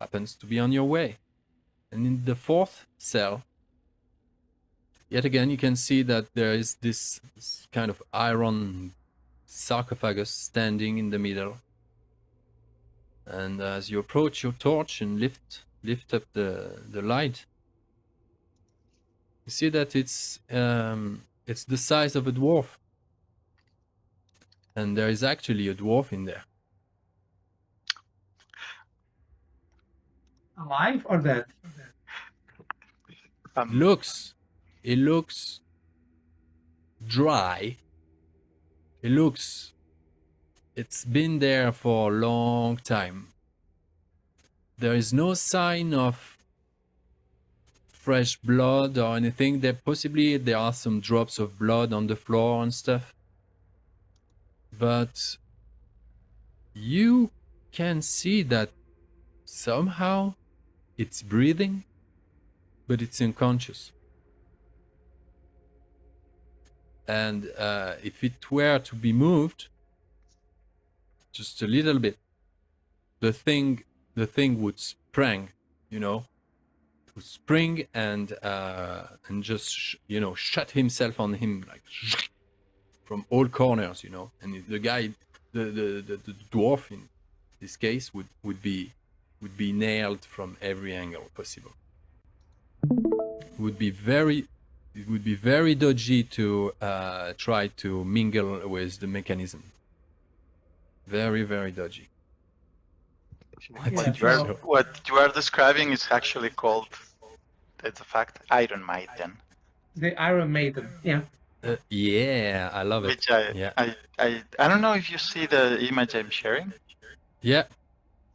happens to be on your way. And in the fourth cell, yet again, you can see that there is this kind of iron sarcophagus standing in the middle. And as you approach your torch and lift up the light, you see that it's the size of a dwarf. And there is actually a dwarf in there. Alive or dead? It looks dry. It's been there for a long time. There is no sign of fresh blood or anything. There are some drops of blood on the floor and stuff. But you can see that somehow it's breathing, but it's unconscious. And if it were to be moved just a little bit, the thing would spring, you know, would spring and just shut himself on him, like from all corners, you know. And the guy, the dwarf in this case would be nailed from every angle possible. It would be very dodgy to try to mingle with the mechanism. Very, very dodgy. What you are describing is actually called, that's a fact, Iron Maiden. The Iron Maiden, yeah. Yeah, I love it. Which I don't know if you see the image I'm sharing. Yeah.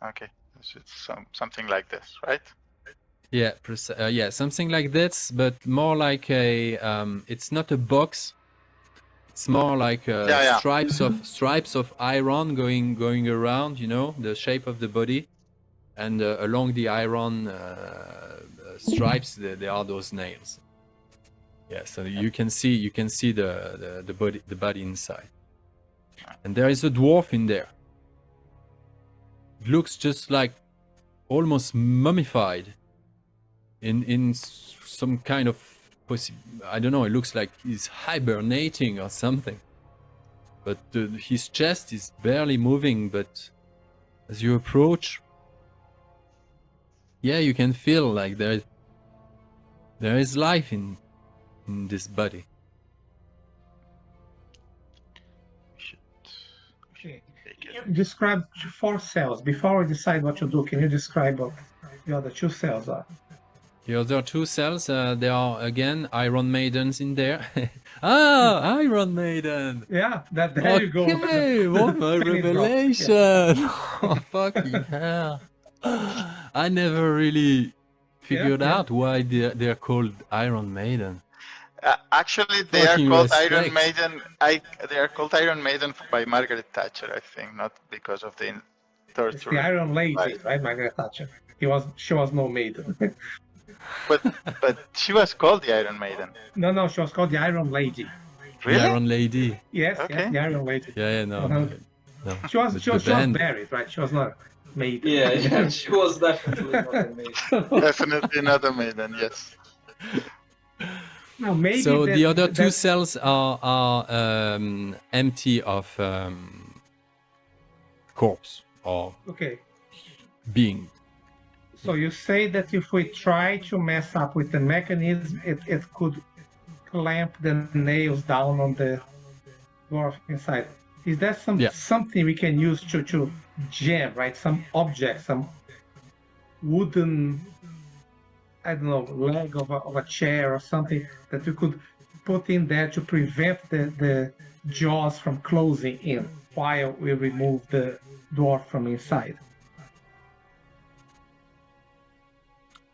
Okay, it's something like this, right? Yeah, something like this, but more like a. It's not a box. It's more like stripes of iron going around. You know, the shape of the body, and along the iron stripes there are those nails. Yeah, so you can see the body inside. And there is a dwarf in there. It looks just like almost mummified in some kind of I don't know, it looks like he's hibernating or something. But his chest is barely moving, but as you approach, yeah, you can feel like there is life in this body. Okay. Take You it. describe 4 cells. Before we decide what to do, can you describe what the other 2 cells are? The other 2 cells, there are again Iron Maidens in there. Ah, Iron Maiden! Yeah, there you go. Okay, what a Penny drop. revelation! Oh, fucking hell! I never really figured Yeah. out why they're called Iron Maiden. Actually, they are Fucking called respect. Iron Maiden. They are called Iron Maiden by Margaret Thatcher, I think, not because of the It's torture. the Iron Lady, Right. right? Margaret Thatcher. She was no maiden. But she was called the Iron Maiden. No, she was called the Iron Lady. Really? The Iron Lady. Yes, Okay. the Iron Lady. Yeah, no. Uh-huh. No. She was The band. buried, right? She was not maiden. Yeah, she was definitely not a maiden. Definitely not a maiden. Yes. No, maybe So the other 2 that- cells are empty of corpse or Okay. being. So you say that if we try to mess up with the mechanism, it could clamp the nails down on the dwarf inside. Is there something we can use to jam, right? Some object, some wooden, I don't know, leg of a chair or something that we could put in there to prevent the jaws from closing in while we remove the dwarf from inside.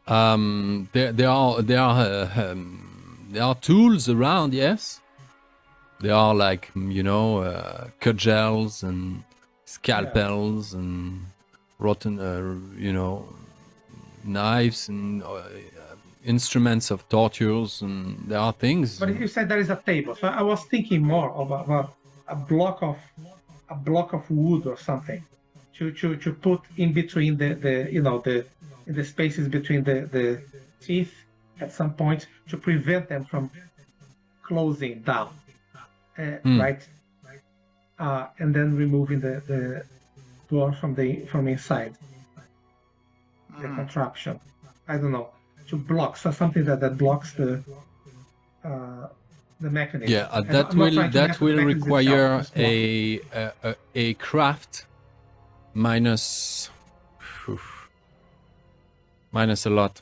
There are tools around, yes. There are like cudgels and scalpels and rotten, knives and instruments of tortures, and there are things. But you said there is a table, so I was thinking more of a block of wood or something to put in between the spaces between the teeth at some point to prevent them from closing down, right? And then removing the door from inside the contraption. I don't know, to block something that blocks the mechanism. Yeah, And that I'm not trying to will mess with the mechanism require itself, a craft minus a lot.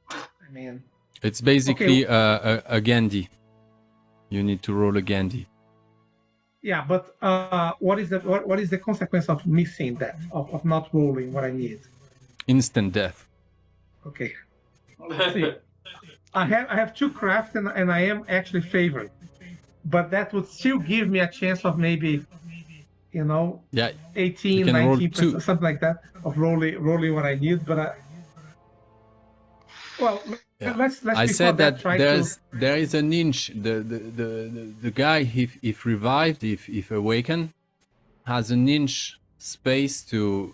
I mean, It's basically a Gandhi. You need to roll a Gandhi. yeah, but what is the consequence of missing that, of not rolling what I need? Instant death. Okay. See, I have 2 craft and I am actually favored, but that would still give me a chance of maybe, Yeah, 18, you can roll 19%, 2. something like that, of rolling what I need. But Yeah. let's I before said that try there is an inch. The guy, if revived, if awakened, has an inch space to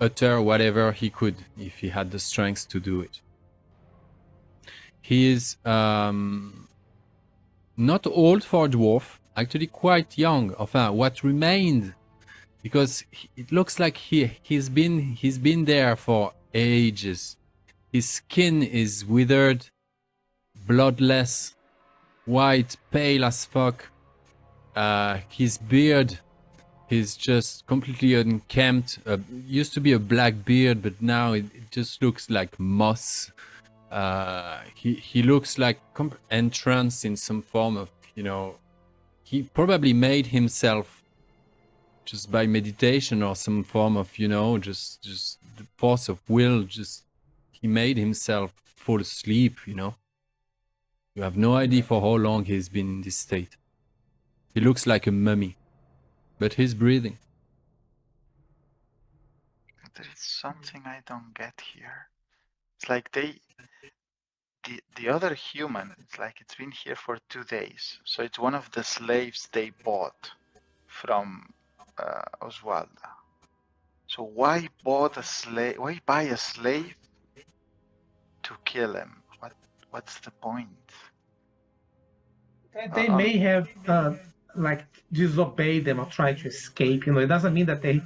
utter whatever he could if he had the strength to do it. He is not old for a dwarf, actually quite young. Enfin, what remained, because it looks like he's been there for ages. His skin is withered, bloodless, white, pale as fuck. His beard is just completely unkempt. Used to be a black beard, but now it just looks like moss. He looks like entranced in some form of, he probably made himself just by meditation or some form of, just the force of will, he made himself fall asleep, You have no idea for how long he's been in this state. He looks like a mummy, but he's breathing. There is something I don't get here. It's like the other human, it's like it's been here for 2 days. So it's one of the slaves they bought from Oswald. So why bought a slave? Why buy a slave to kill him? What's the point? They may have like disobeyed them or tried to escape. It doesn't mean that they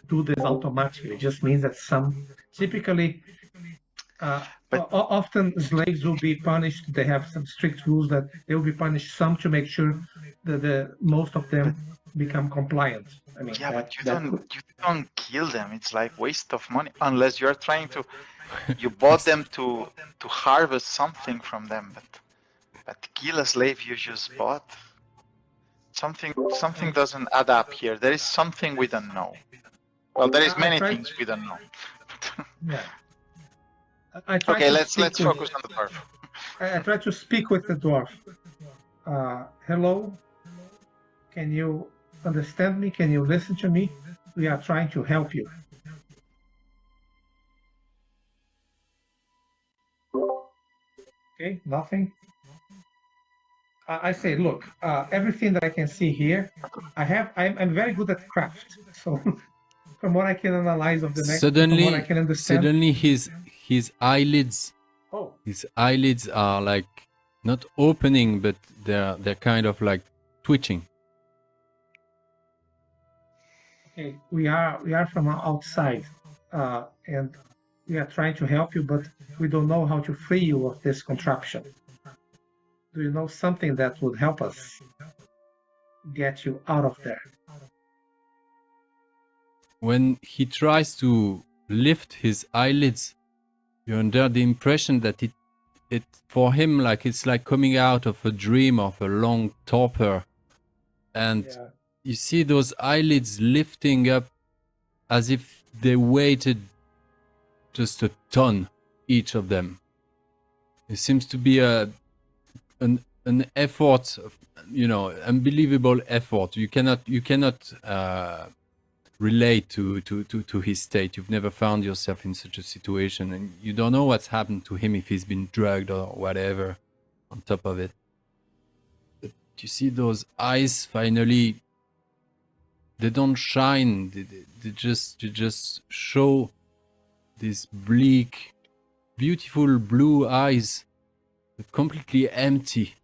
do this automatically. It just means that some typically. Often slaves will be punished. They have some strict rules that they will be punished. Some to make sure that most of them become compliant. I mean, yeah, but you don't kill them. It's like waste of money unless you're trying to. You bought them to harvest something from them, but kill a slave you just bought. Something doesn't add up here. There is something we don't know. Well, there is many things we don't know. Yeah. Okay, let's focus on the dwarf. I try to speak with the dwarf. Hello, can you understand me? Can you listen to me? We are trying to help you. Okay, nothing. I say, look, everything that I can see here, I'm very good at craft. So from what I can analyze of the next, from what I can understand. Suddenly his eyelids, his eyelids are like not opening, but they're kind of like twitching. Okay, we are from outside, and we are trying to help you, but we don't know how to free you of this contraption. Do you know something that would help us get you out of there? When he tries to lift his eyelids, you're under the impression that it for him like it's like coming out of a dream of a long torpor, and you see those eyelids lifting up as if they weighted just a ton, each of them. It seems to be an effort, unbelievable effort. You cannot relate to his state. You've never found yourself in such a situation, and you don't know what's happened to him, if he's been drugged or whatever on top of it. But you see those eyes finally, they don't shine, they just show these bleak, beautiful blue eyes, but completely empty.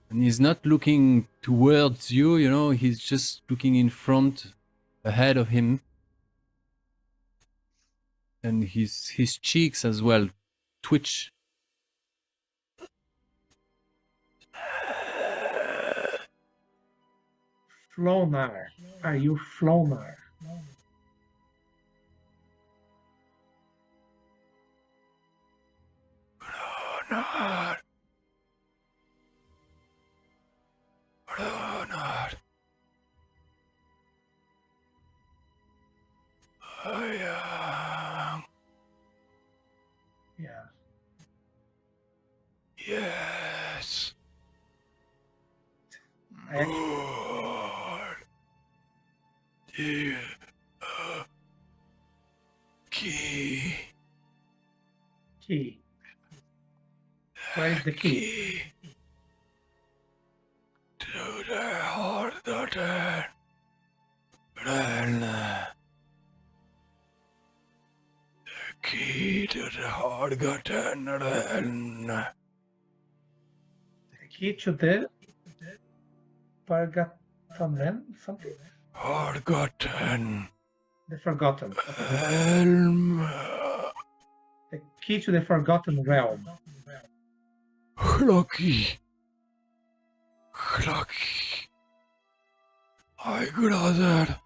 And he's not looking towards you, he's just looking in front, ahead of him. And his cheeks as well twitch. Flonar, are you Flonar? Flonar. Flonar. I am. Yeah. Yes. Lord. The key. Key. Where is the key? To the heart of the realm. The key to the forgotten realm. The key to the forgotten realm? Something? Forgotten. The forgotten. Realm. The key to the forgotten realm. Lucky. I grother.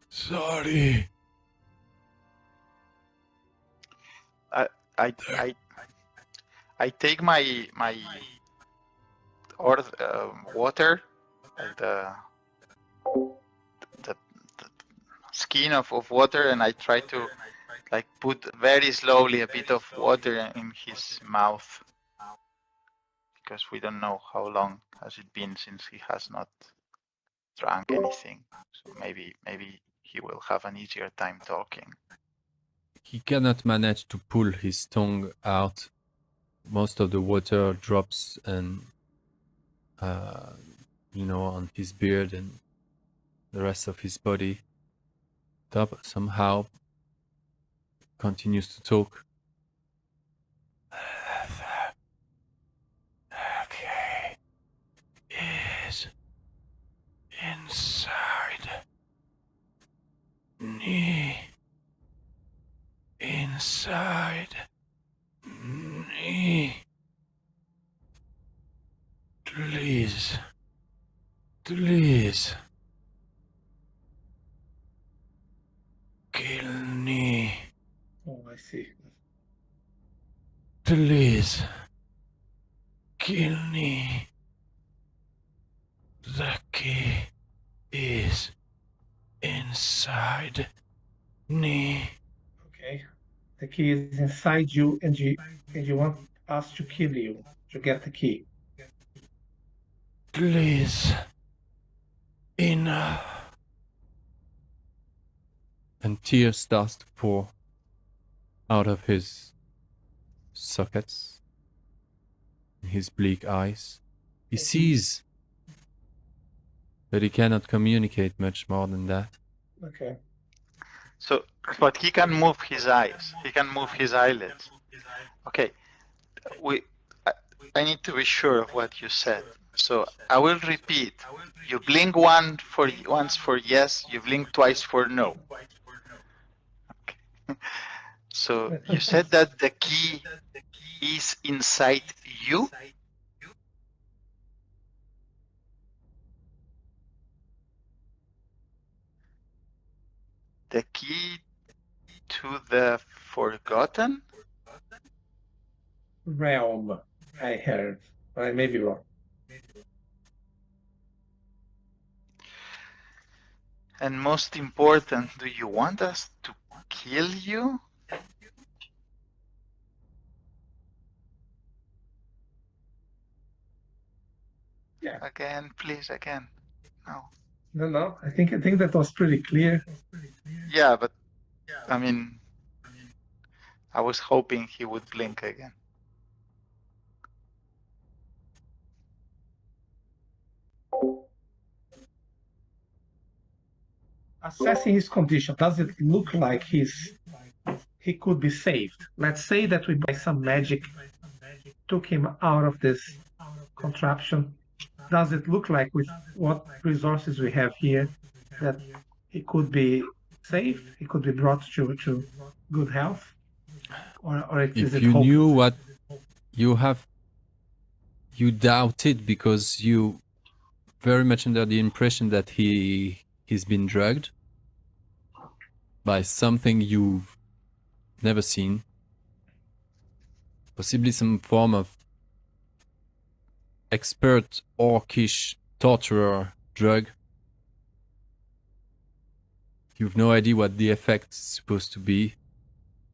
Sorry. I take my water, the skin of water, and I try to like put very slowly a bit of water in his mouth, because we don't know how long has it been since he has not drank anything. So maybe he will have an easier time talking. He cannot manage to pull his tongue out. most of the water drops and on his beard and the rest of his body. Top somehow continues to talk. Okay, is inside me. Inside me. Please. Please. Kill me. Oh, I see. Please. Kill me. The key is inside me. Okay. The key is inside you, and you want us to kill you to get the key. Please. Enough. And tears starts to pour out of his sockets, in his bleak eyes. He sees that he cannot communicate much more than that. Okay. So, but he can move his eyes. He can move his eyelids. Okay. I need to be sure of what you said. So I will repeat. You blink once for yes. You blink twice for no. Okay. So you said that the key is inside you. The key to the forgotten Realm, I heard. I may be wrong. and most important, do you want us to kill you? Yeah. Again, please, again. No. No. I think that was pretty clear. Yeah, but I mean, I was hoping he would blink again. Assessing his condition, does it look like he could be saved? Let's say that we by some magic took him out of this contraption. Does it look like with what resources we have here that he could be saved? He could be brought to good health? Or is If it you hopeless? knew what you have, you doubt it because you very much under the impression that he's been drugged by something you've never seen, possibly some form of expert orcish torturer drug. You've no idea what the effect's supposed to be,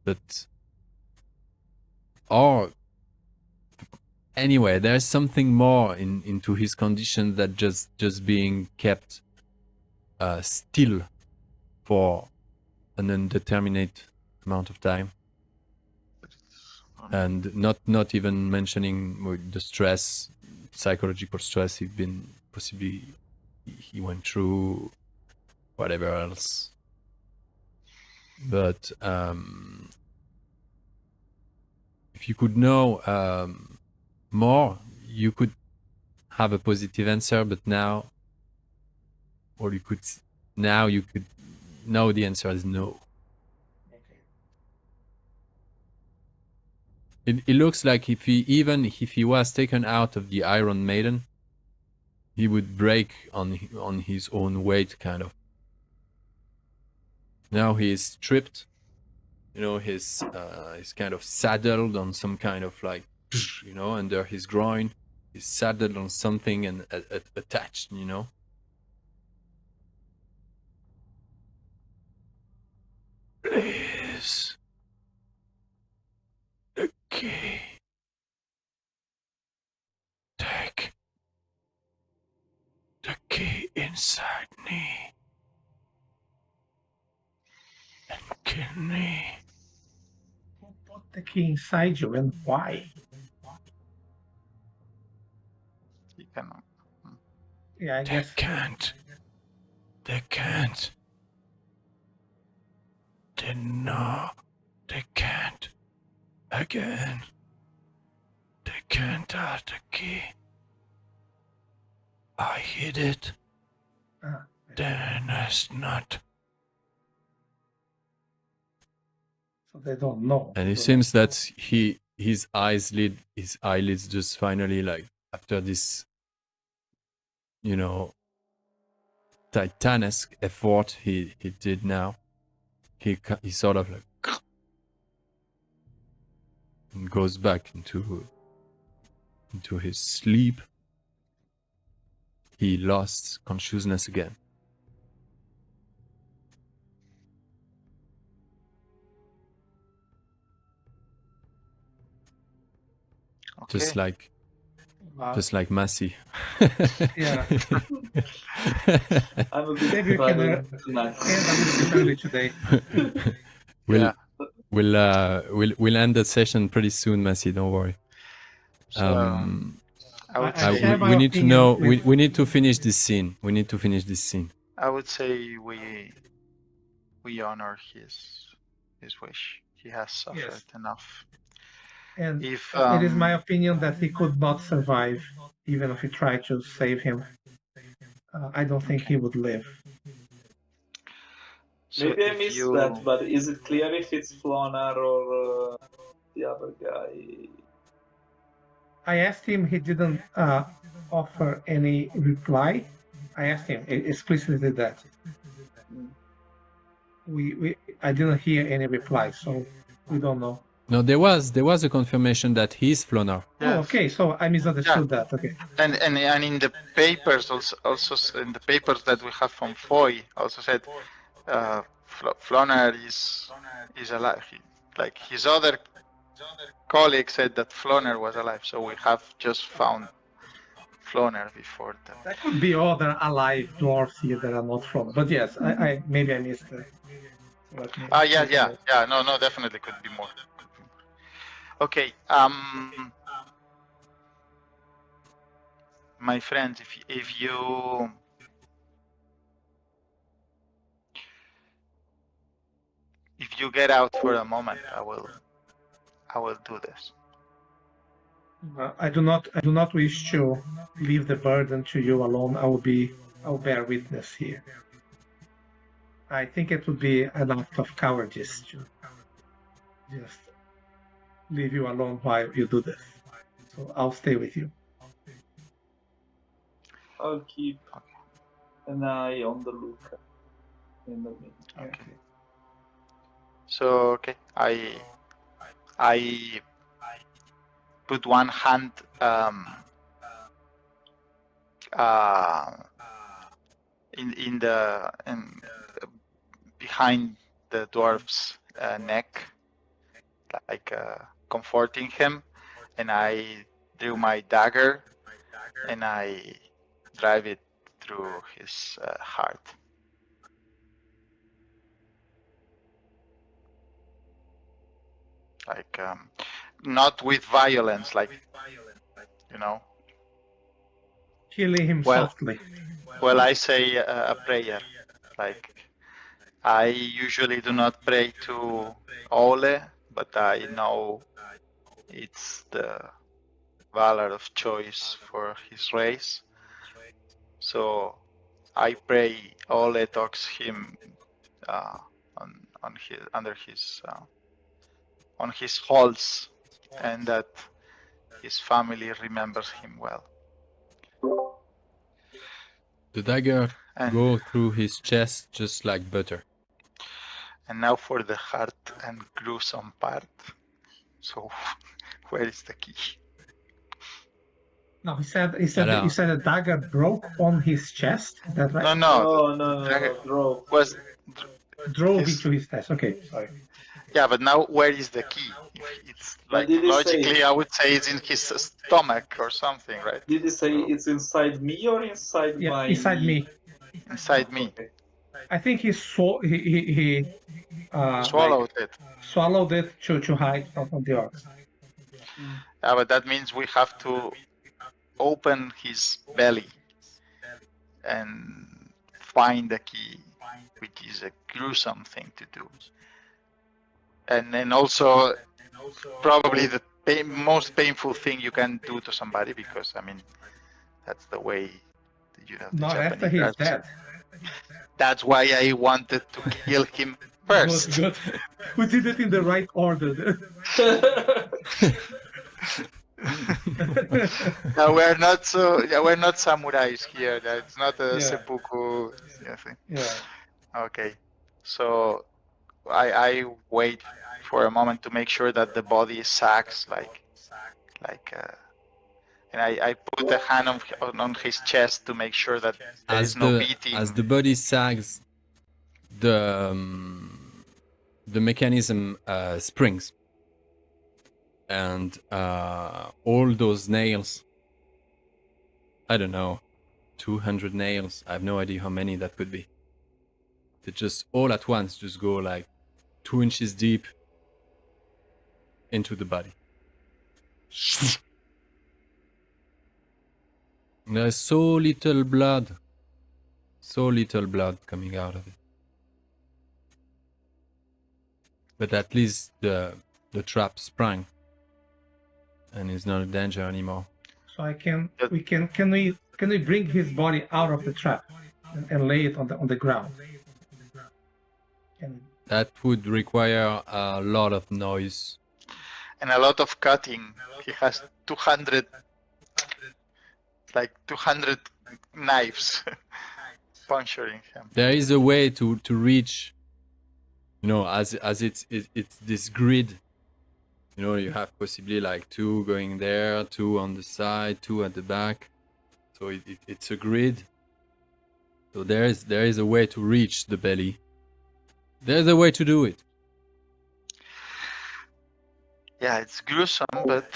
but or anyway, there's something more into his condition than just being kept still for an indeterminate amount of time, and not even mentioning the stress, psychological stress he went through, whatever else. But if you could know more, you could have a positive answer, but now you could know the answer is no. It looks like if he was taken out of the Iron Maiden, he would break on his own weight, kind of. Now he is stripped, he's kind of saddled on some kind of like, under his groin. He's saddled on something and attached, Please. The key. Take the key inside me and kill me. Who put the key inside you and why? Yeah, I guess. can't. They can't. They can't. Again. They can't have the key. I hid it. Ah, Then it's not. so they don't know. And it seems that his eyelids just finally, like, after this, titanesque effort he did now, he sort of like and goes back into his sleep. He lost consciousness again. Okay. Just like Massey. Yeah. I'm a bit Maybe we can tired tonight. end a little bit early today. Yeah. We'll end the session pretty soon, Massey. Don't worry. So I would I say share my we need to opinion know. with- We need to finish this scene. I would say we honor his wish. He has suffered enough. And If it is my opinion that he could not survive, even if we tried to save him. I don't think he would live. so Maybe I if missed you- that, but is it clear if it's Flonar or the other guy? I asked him, he didn't offer any reply. I asked him explicitly that. I didn't hear any reply, so we don't know. No, there was a confirmation that he's Flonar. Yes. Oh, okay, so I misunderstood that. Okay. And in the papers also in the papers that we have from Foy also said Flonar is alive. Like his other colleague said that Flonar was alive, so we have just found Flonar before that. There could be other alive dwarfs here that are not from. But yes, I maybe I missed that. Yeah. No, definitely could be more. Okay. My friends, if you get out for a moment, I will do this. I do not wish to leave the burden to you alone. I'll bear witness here. I think it would be an act of cowardice to just leave you alone while you do this. So I'll stay with you. I'll keep an eye on the lookout in the meantime. Okay. So I put one hand in behind the dwarf's neck, like comforting him, and I drew my dagger and I drive it through his heart. Like not with violence, like Killing him Well- softly. Well, I say a prayer. Like I usually do not pray to Ole, but I know it's the valor of choice for his race. So I pray Ole talks him on his halls, and that his family remembers him well. The dagger And, go through his chest just like butter. and now for the hard and gruesome part. So, where is the key? No, he said Ta-da. you said a dagger broke on his chest. Is that right? No, No, Dagger draw. was Drove his- into his chest. Okay, sorry. yeah, but now where is the key? It's like did he say- logically, I would say it's in his stomach or something, right? Did you say it's inside me or inside Yeah, my? inside me. Inside me. Okay. I think he swallowed it to hide from the orcs. Yeah, but that means we have to open his belly and find the key, which is a gruesome thing to do. And then also probably the most painful thing you can do to somebody, because I mean that's the way the Not after Japanese he's are. dead. That's why I wanted to kill him first. Good. We did it in the right order. We're not we're not samurais here. That's not a Yeah. seppuku thing. Yeah. Okay, so I wait for a moment to make sure that the body sags and I put a hand on his chest to make sure that there is no beating. As the body sags, the mechanism springs, and all those nails, I don't know, 200 nails, I have no idea how many that could be, they just all at once just go like 2 inches deep into the body. There's so little blood coming out of it. But at least the trap sprang and is not a danger anymore. So can we bring his body out of the trap and lay it on the ground? That would require a lot of noise. And a lot of cutting. He has 200 knives puncturing him. There is a way to reach, as it's this grid. You have possibly like 2 going there, 2 on the side, 2 at the back. So it's a grid. So there is a way to reach the belly. There's a way to do it. Yeah, it's gruesome, but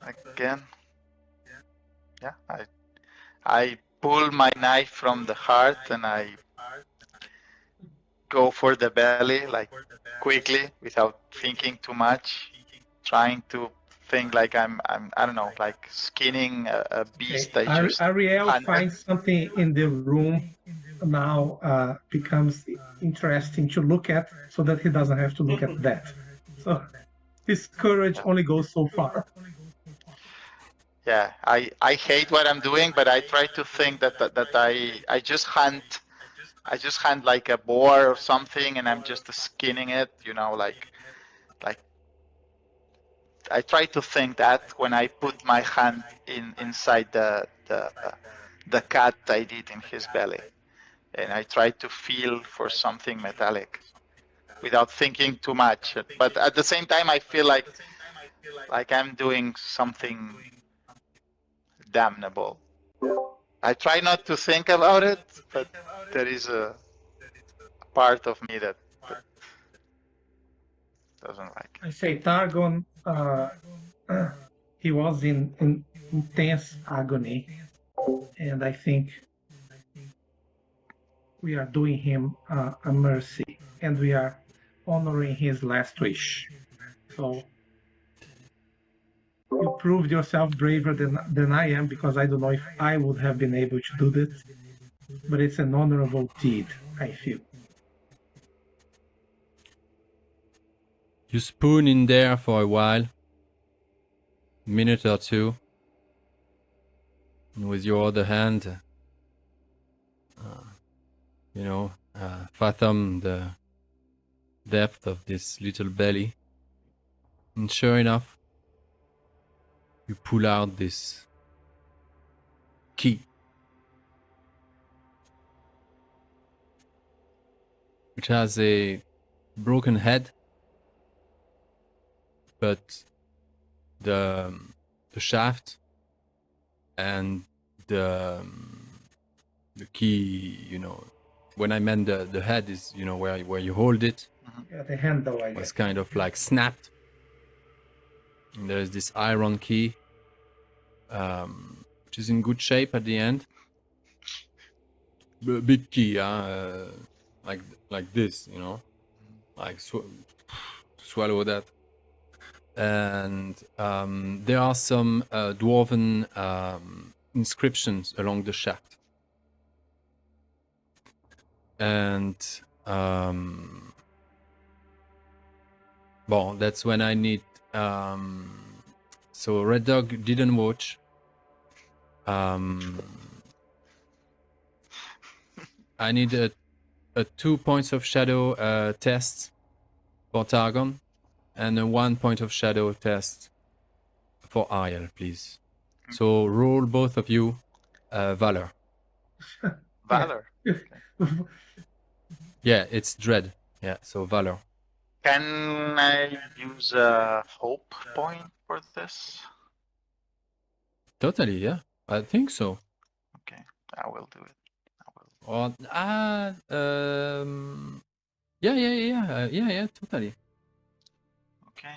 again, yeah, I pull my knife from the heart and I go for the belly, like quickly, without thinking too much, trying to think like I'm I don't know, like skinning a beast. Ariel finds something in the room now becomes interesting to look at, so that he doesn't have to look at that. So his courage only goes so far. Yeah, I hate what I'm doing, but I try to think that I just hunt like a boar or something, and I'm just skinning it, like I try to think that when I put my hand inside the cut I did in his belly, and I try to feel for something metallic without thinking too much. But at the same time, I feel like I'm doing something damnable. I try not to think about it, but there is a part of me that doesn't like it. I say Targon, he was in intense agony, and I think we are doing him a mercy, and we are honoring his last wish. So you proved yourself braver than I am, because I don't know if I would have been able to do this, but it's an honorable deed, I feel. You spoon in there for a while, minute or two, and with your other hand, fathom the depth of this little belly, and sure enough, you pull out this key, which has a broken head, but the shaft and the key, when I meant the head is, where you hold it, Yeah, the handle, I was guess. kind of like snapped. And there's this iron key, which is in good shape at the end. Big key, like this, like swallow that. And there are some dwarven inscriptions along the shaft. and well, that's when I need. So Red Dog didn't watch. I need a 2 points of shadow test for Targon, and a 1 point of shadow test for Ariel, please. So roll both of you Valor. Valor. Yeah, it's Dread. Yeah, so Valor. Can I use a hope point for this? Totally, yeah. I think so. Okay, I will do it. Or yeah, totally. Okay.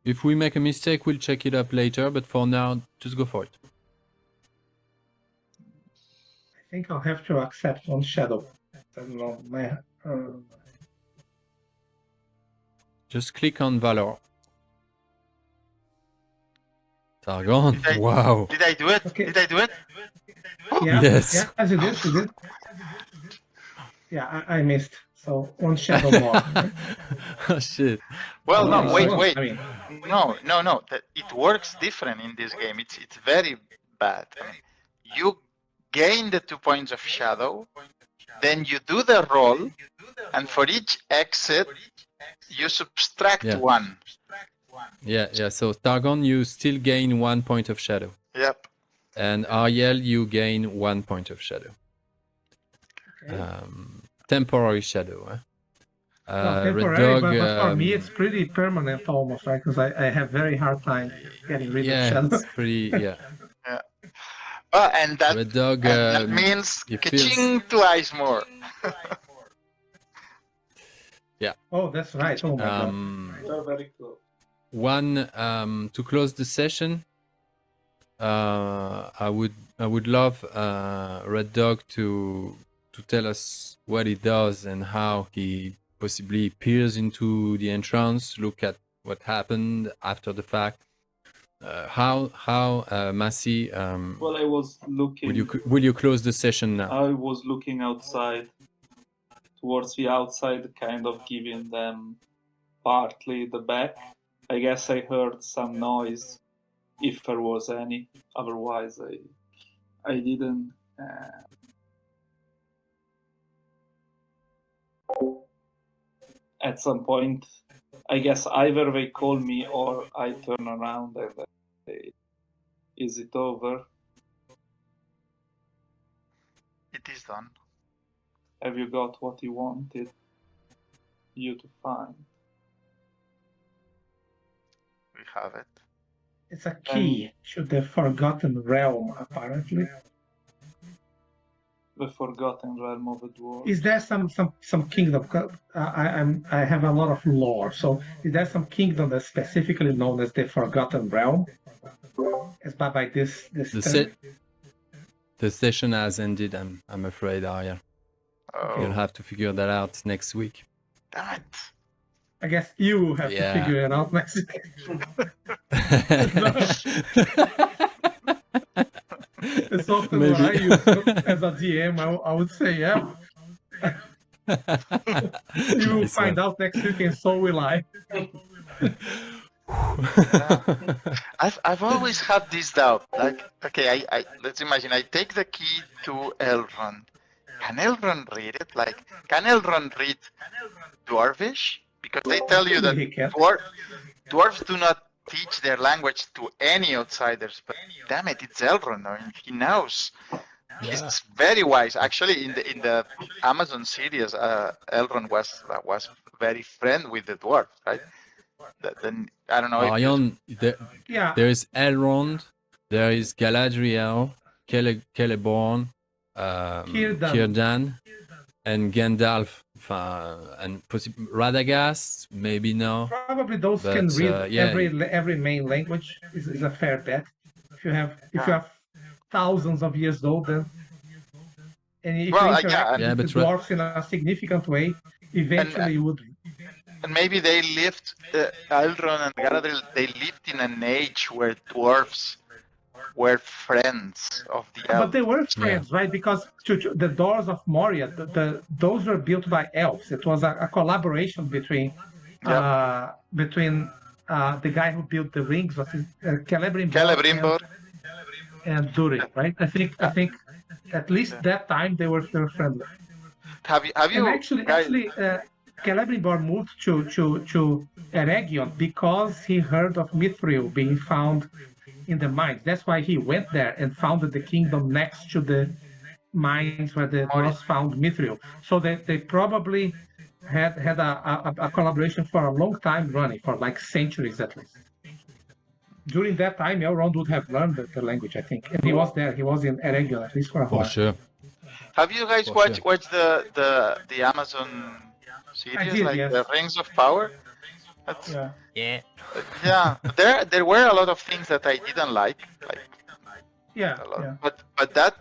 If we make a mistake, we'll check it up later. But for now, just go for it. I think I'll have to accept one shadow. I don't know. Just click on Valor. Targon. Did I- Wow. Did I do it? Okay. Did I do it? Yeah, Yes. yeah, as you did. Yeah, I missed. So one shadow more. Oh shit. Well, no, Yeah, wait, sure. wait. I mean, No. It works different in this game. It's very bad. I mean, you gain the 2 points of shadow, then you do the roll, and for each exit, you subtract Yeah. 1. Yeah. So Targon, you still gain 1 point of shadow, Yep. and Ariel, you gain 1 point of shadow. okay. Temporary shadow. Well, Red temporary, Dog. but for me it's pretty permanent almost, right? Because I have very hard time getting rid of Yeah, shadow. it's pretty. Yeah. And that, Red Dog. that means it ka-ching twice more. Oh, that's right. Oh my god. You're very close. One to close the session. I would love Red Dog to tell us what he does and how he possibly peers into the entrance, look at what happened after the fact. How Massey, Well, I was looking. will you close the session now? I was looking outside, towards the outside, kind of giving them partly the back. I guess I heard some noise, if there was any. Otherwise, I didn't. At some point, I guess either they call me or I turn around and say, "Is it over? It is done. Have you got what you wanted you to find?" We have it. It's a key to the Forgotten Realm, apparently. The Forgotten Realm of the Dwarf. Is there some kingdom? I have a lot of lore. So is there some kingdom that's specifically known as the Forgotten Realm? As by this term? The session has ended. I'm afraid, Arya. Oh, You'll have to figure that out next week. damn it. I guess you have Yeah. to figure it out next week. It's often what I use as a DM. I would say, yeah. You will Nice find one. out next week, and so will I. I've always had this doubt. Like, okay, I let's imagine I take the key to Elrond. Can Elrond read it? Like, can Elrond read Dwarvish? Because they tell you that He can. dwarves do not teach their language to any outsiders. But damn it, it's Elrond. I mean, he knows. He's very wise. Actually, in the Amazon series, Elrond was very friend with the dwarf, right? Then I don't know. If Arion, Yeah. there is Elrond, there is Galadriel, Celeborn, Círdan, and Gandalf, and Radagast. Maybe no. Probably those But, can read yeah. every main language is a fair bet. If you have thousands of years old, then and if Well, you interact yeah, with but the dwarfs in a significant way, eventually you would. And maybe they lived, Elrond and Galadriel, they lived in an age where dwarves were friends of the elves. But they were friends, right? Because the doors of Moria, those were built by elves. It was a collaboration between the guy who built the rings, was Celebrimbor. and Durin, right? I think at least that time they were friendly. Have you And actually, Celebrimbor moved to Eregion because he heard of Mithril being found in the mines. That's why he went there and founded the kingdom next to the mines where the dwarves found Mithril. So they probably had a collaboration for a long time running, for like centuries at least. During that time, Elrond would have learned the language, I think. And he was there. He was in Eregion at least for a while. For sure. Have you guys watched the Amazon series, the Rings of Power? Yeah. Yeah, there were a lot of things that I didn't like but that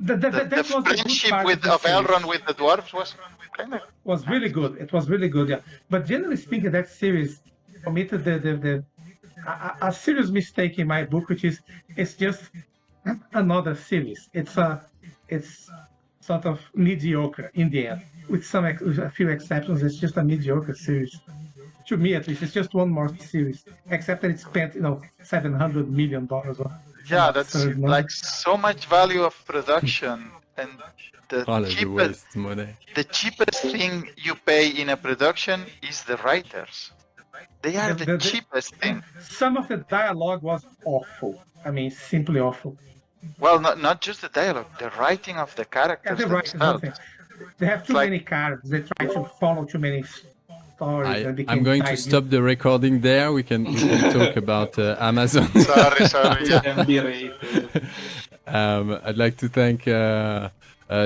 the friendship of Elrond with the dwarves was really good. It was really good, yeah. But generally speaking, that series committed a serious mistake in my book, which is it's just another series. It's sort of mediocre in the end, with a few exceptions. It's just a mediocre series. To me, at least, it's just one more series, except that it spent, $700 million. That's like so much value of production, and the cheapest thing you pay in a production is the writers. They are the cheapest thing. Some of the dialogue was awful. I mean, simply awful. Well, not just the dialogue, the writing of the characters themselves. They have too many characters. They try to follow too many stories. I'm going to stop the recording there. We can talk about Amazon. Sorry. I'd like to thank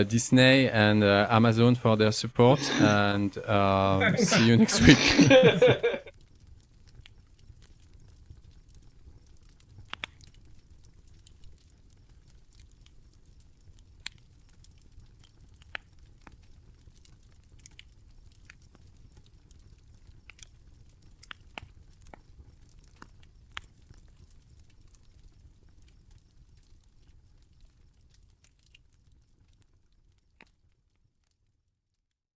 Disney and Amazon for their support, and see you next week.